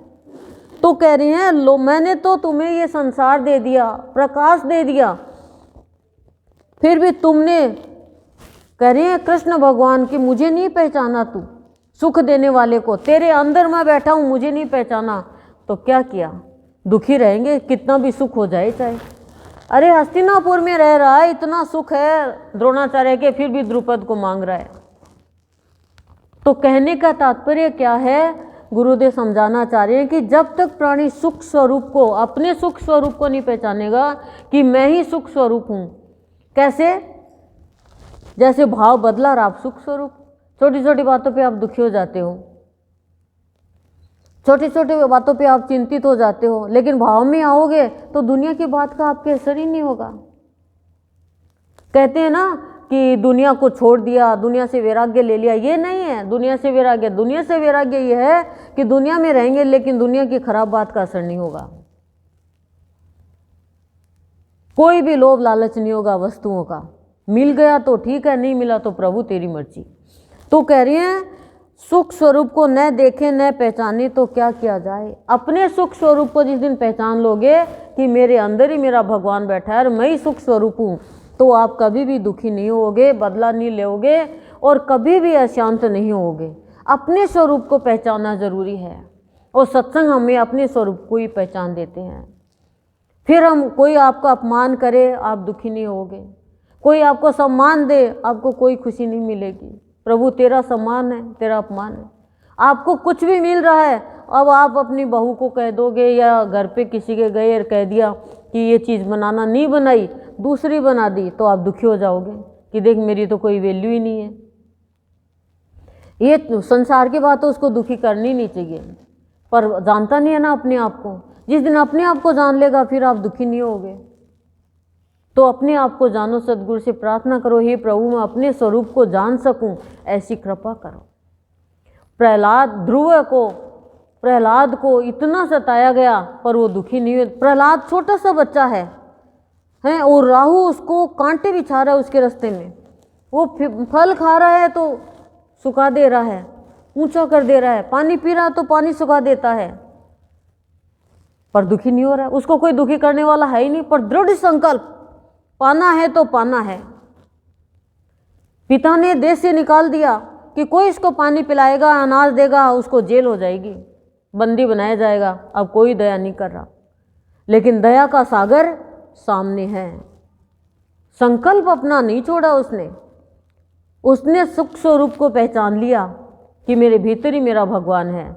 तो कह रही हैं लो, मैंने तो तुम्हें ये संसार दे दिया, प्रकाश दे दिया, फिर भी तुमने, कह रही हैं कृष्ण भगवान की, मुझे नहीं पहचाना तू, सुख देने वाले को, तेरे अंदर मैं बैठा हूं, मुझे नहीं पहचाना। तो क्या किया? दुखी रहेंगे कितना भी सुख हो जाए चाहे। अरे हस्तिनापुर में रह रहा है, इतना सुख है द्रोणाचार्य के, फिर भी द्रुपद को मांग रहा है। तो कहने का तात्पर्य क्या है? गुरुदेव समझाना चाह रहे हैं कि जब तक प्राणी सुख स्वरूप को, अपने सुख स्वरूप को नहीं पहचानेगा कि मैं ही सुख स्वरूप हूं। कैसे? जैसे भाव बदला और आप सुख स्वरूप। छोटी छोटी बातों पे आप दुखी हो जाते हो, छोटी छोटी बातों पे आप चिंतित हो जाते हो, लेकिन भाव में आओगे तो दुनिया की बात का आपके असर ही नहीं होगा। कहते हैं ना कि दुनिया को छोड़ दिया, दुनिया से वैराग्य ले लिया। ये नहीं है दुनिया से वैराग्य। दुनिया से वैराग्य ये है कि दुनिया में रहेंगे लेकिन दुनिया की खराब बात का असर नहीं होगा। कोई भी लोभ लालच नहीं होगा वस्तुओं का। मिल गया तो ठीक है, नहीं मिला तो प्रभु तेरी मर्जी। तो कह रही हैं सुख स्वरूप को न देखें न पहचाने तो क्या किया जाए। अपने सुख स्वरूप को जिस दिन पहचान लोगे कि मेरे अंदर ही मेरा भगवान बैठा है और मैं ही सुख स्वरूप हूँ, तो आप कभी भी दुखी नहीं होगे, बदला नहीं लोगे और कभी भी अशांत नहीं होगे। अपने स्वरूप को पहचानना जरूरी है और सत्संग हमें अपने स्वरूप को ही पहचान देते हैं। फिर हम, कोई आपका अपमान करे आप दुखी नहीं होगे, कोई आपको सम्मान दे आपको कोई खुशी नहीं मिलेगी। प्रभु तेरा सम्मान है, तेरा अपमान है। आपको कुछ भी मिल रहा है, अब आप अपनी बहू को कह दोगे या घर पे किसी के गए और कह दिया कि ये चीज़ बनाना नहीं बनाई, दूसरी बना दी, तो आप दुखी हो जाओगे कि देख मेरी तो कोई वैल्यू ही नहीं है। ये संसार की बात तो उसको दुखी करनी नहीं चाहिए, पर जानता नहीं है ना अपने आप को। जिस दिन अपने आप को जान लेगा फिर आप दुखी नहीं होगे। तो अपने आप को जानो, सदगुरु से प्रार्थना करो, हे प्रभु मैं अपने स्वरूप को जान सकूं, ऐसी कृपा करो। प्रहलाद को इतना सताया गया पर वो दुखी नहीं हुए। प्रहलाद छोटा सा बच्चा है और राहु उसको कांटे बिछा रहा है उसके रास्ते में। वो फल खा रहा है तो सुखा दे रहा है, ऊंचा कर दे रहा है, पानी पी रहा है तो पानी सुखा देता है, पर दुखी नहीं हो रहा है। उसको कोई दुखी करने वाला है ही नहीं, पर दृढ़ संकल्प, पाना है तो पाना है। पिता ने देश से निकाल दिया कि कोई इसको पानी पिलाएगा, अनाज देगा, उसको जेल हो जाएगी, बंदी बनाया जाएगा। अब कोई दया नहीं कर रहा, लेकिन दया का सागर सामने है। संकल्प अपना नहीं छोड़ा उसने सुख स्वरूप को पहचान लिया कि मेरे भीतर ही मेरा भगवान है,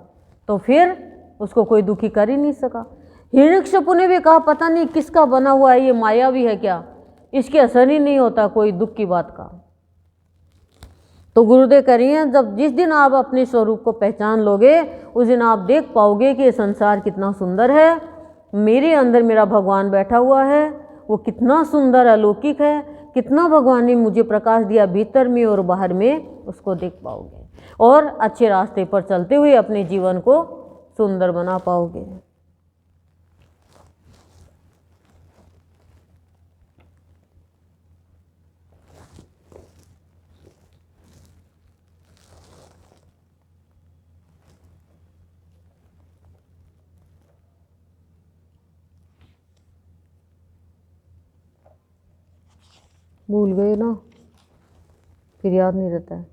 तो फिर उसको कोई दुखी कर ही नहीं सका। हिरण्यकशिपु ने भी कहा पता नहीं किसका बना हुआ है, ये माया भी है क्या, इसके असर ही नहीं होता कोई दुख की बात का। तो गुरुदेव कह रही हैं जब जिस दिन आप अपने स्वरूप को पहचान लोगे उस दिन आप देख पाओगे कि ये संसार कितना सुंदर है, मेरे अंदर मेरा भगवान बैठा हुआ है, वो कितना सुंदर अलौकिक है, कितना भगवान ने मुझे प्रकाश दिया भीतर में और बाहर में, उसको देख पाओगे और अच्छे रास्ते पर चलते हुए अपने जीवन को सुंदर बना पाओगे। भूल गए ना, फिर याद नहीं रहता है।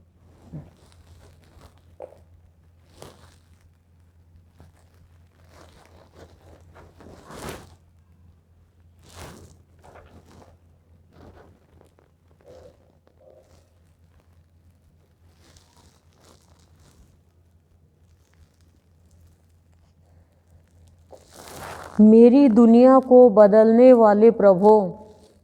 मेरी दुनिया को बदलने वाले प्रभु,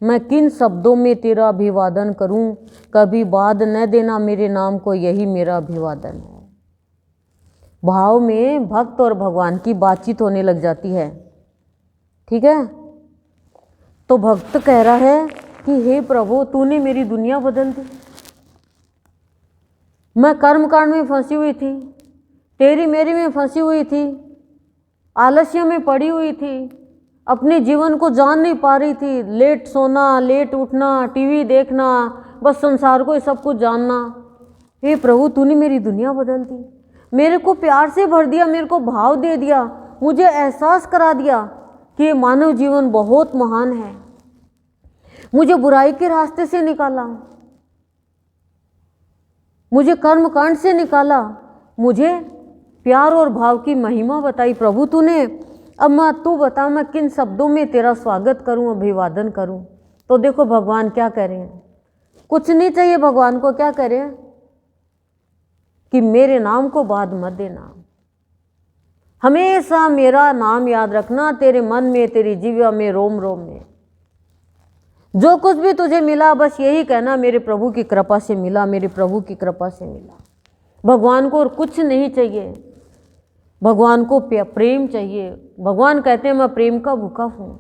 मैं किन शब्दों में तेरा अभिवादन करूं, कभी बाद न देना मेरे नाम को, यही मेरा अभिवादन है। भाव में भक्त और भगवान की बातचीत होने लग जाती है, ठीक है। तो भक्त कह रहा है कि हे प्रभु, तूने मेरी दुनिया बदल दी। मैं कर्मकांड में फंसी हुई थी, तेरी मेरी में फंसी हुई थी, आलस्य में पड़ी हुई थी, अपने जीवन को जान नहीं पा रही थी, लेट सोना, लेट उठना, टीवी देखना, बस संसार को सब कुछ जानना। हे प्रभु, तूने मेरी दुनिया बदल दी, मेरे को प्यार से भर दिया, मेरे को भाव दे दिया, मुझे एहसास करा दिया कि ये मानव जीवन बहुत महान है। मुझे बुराई के रास्ते से निकाला, मुझे कर्मकांड से निकाला, मुझे प्यार और भाव की महिमा बताई प्रभु तूने। अब तू बता मैं किन शब्दों में तेरा स्वागत करूं, अभिवादन करूं। तो देखो भगवान क्या कह रहे हैं, कुछ नहीं चाहिए भगवान को, क्या कह रहे हैं कि मेरे नाम को बाद मत देना, हमेशा मेरा नाम याद रखना, तेरे मन में, तेरी जीवा में, रोम रोम में। जो कुछ भी तुझे मिला बस यही कहना मेरे प्रभु की कृपा से मिला, मेरे प्रभु की कृपा से मिला। भगवान को और कुछ नहीं चाहिए, भगवान को प्रेम चाहिए। भगवान कहते हैं मैं प्रेम का भूखा हूँ।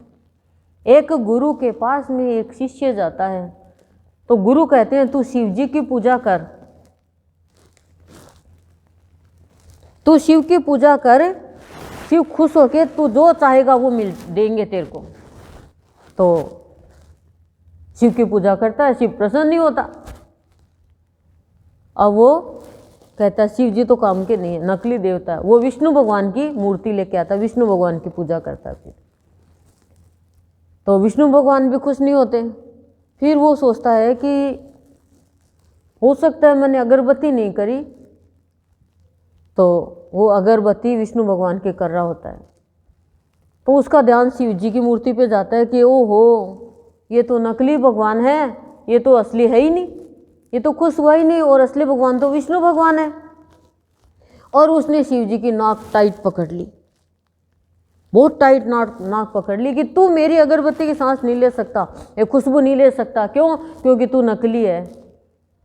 एक गुरु के पास में एक शिष्य जाता है, तो गुरु कहते हैं तू शिव जी की पूजा कर, तू शिव की पूजा कर, शिव खुश होके तू जो चाहेगा वो मिल देंगे तेरे को। तो शिव की पूजा करता है, शिव प्रसन्न नहीं होता। अब वो कहता है शिव जी तो काम के नहीं है, नकली देवता है। वो विष्णु भगवान की मूर्ति लेके आता है, विष्णु भगवान की पूजा करता है। फिर तो विष्णु भगवान भी खुश नहीं होते। फिर वो सोचता है कि हो सकता है मैंने अगरबत्ती नहीं करी, तो वो अगरबत्ती विष्णु भगवान के कर रहा होता है। तो उसका ध्यान शिव जी की मूर्ति पे जाता है कि ओहो, ये तो नकली भगवान है, ये तो असली है ही नहीं, ये तो खुश हुआ ही नहीं, और असली भगवान तो विष्णु भगवान है। और उसने शिव जी की नाक टाइट पकड़ ली, बहुत टाइट नाक पकड़ ली कि तू मेरी अगरबत्ती की सांस नहीं ले सकता, ये खुशबू नहीं ले सकता। क्यों? क्योंकि तू नकली है,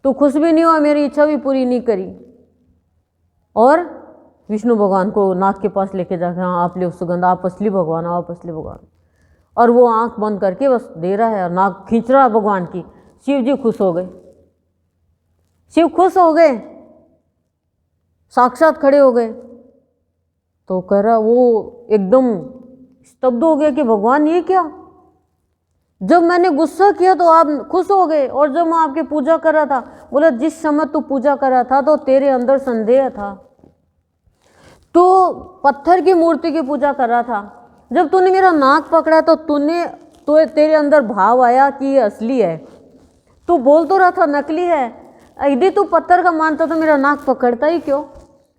तू खुश भी नहीं हुआ, मेरी इच्छा भी पूरी नहीं करी। और विष्णु भगवान को नाक के पास लेके जाकर हाँ आप ले सुगंध, आप असली भगवान, आप असली भगवान। और वो आंख बंद करके बस दे रहा है और नाक खींच रहा है भगवान की। शिव जी खुश हो गए, शिव खुश हो गए, साक्षात खड़े हो गए। तो कह रहा, वो एकदम स्तब्ध हो गया कि भगवान ये क्या, जब मैंने गुस्सा किया तो आप खुश हो गए, और जब मैं आपकी पूजा कर रहा था, बोला जिस समय तू पूजा कर रहा था तो तेरे अंदर संदेह था, तो पत्थर की मूर्ति की पूजा कर रहा था। जब तूने मेरा नाक पकड़ा तो तेरे अंदर भाव आया कि ये असली है। तू बोल तो रहा था नकली है, यदि तू पत्थर का मानता तो मेरा नाक पकड़ता ही क्यों?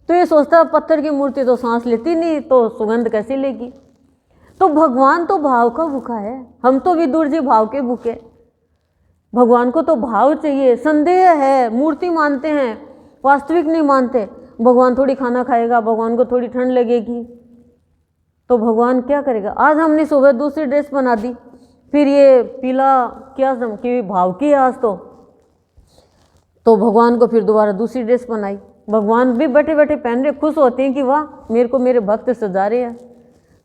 तो ये सोचता पत्थर की मूर्ति तो सांस लेती नहीं, तो सुगंध कैसे लेगी? तो भगवान तो भाव का भूखा है, हम तो विदुर जी भाव के भूखे। भगवान को तो भाव चाहिए। संदेह है, मूर्ति मानते हैं, वास्तविक नहीं मानते। भगवान थोड़ी खाना खाएगा, भगवान को थोड़ी ठंड लगेगी, तो भगवान क्या करेगा? आज हमने सुबह दूसरी ड्रेस बना दी, फिर ये पीला क्या कि भाव की है आज तो भगवान को फिर दोबारा दूसरी ड्रेस बनाई। भगवान भी बैठे बैठे पहन रहे, खुश होते हैं कि वाह मेरे को मेरे भक्त सजा रहे हैं।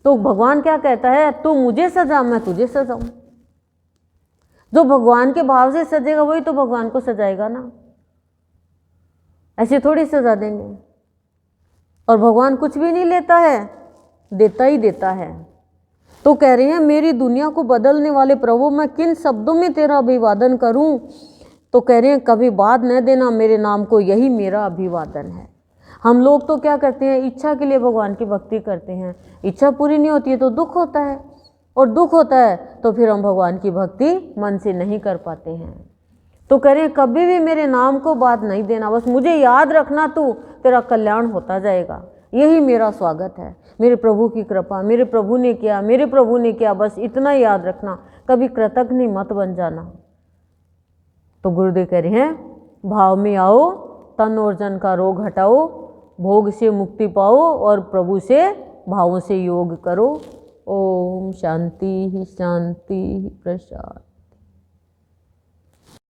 तो भगवान क्या कहता है, तू मुझे सजा, मैं तुझे सजाऊं। जो भगवान के भाव से सजेगा वही तो भगवान को सजाएगा ना, ऐसे थोड़ी सजा देंगे। और भगवान कुछ भी नहीं लेता है, देता ही देता है। तो कह रहे हैं मेरी दुनिया को बदलने वाले प्रभु, मैं किन शब्दों में तेरा अभिवादन करूं? तो कह रहे हैं कभी बाद न देना मेरे नाम को, यही मेरा अभिवादन है। हम लोग तो क्या करते हैं, इच्छा के लिए भगवान की भक्ति करते हैं, इच्छा पूरी नहीं होती है तो दुख होता है, और दुख होता है तो फिर हम भगवान की भक्ति मन से नहीं कर पाते हैं। तो कह रहे हैं कभी भी मेरे नाम को बात नहीं देना, बस मुझे याद रखना, तू तेरा कल्याण होता जाएगा, यही मेरा स्वागत है। मेरे प्रभु की कृपा, मेरे प्रभु ने किया, मेरे प्रभु ने किया, बस इतना याद रखना, कभी कृतज्ञ मत बन जाना। तो गुरुदेव कह रहे हैं भाव में आओ, तन और जन का रोग हटाओ, भोग से मुक्ति पाओ और प्रभु से भावों से योग करो। ओम शांति शांति प्रशांत।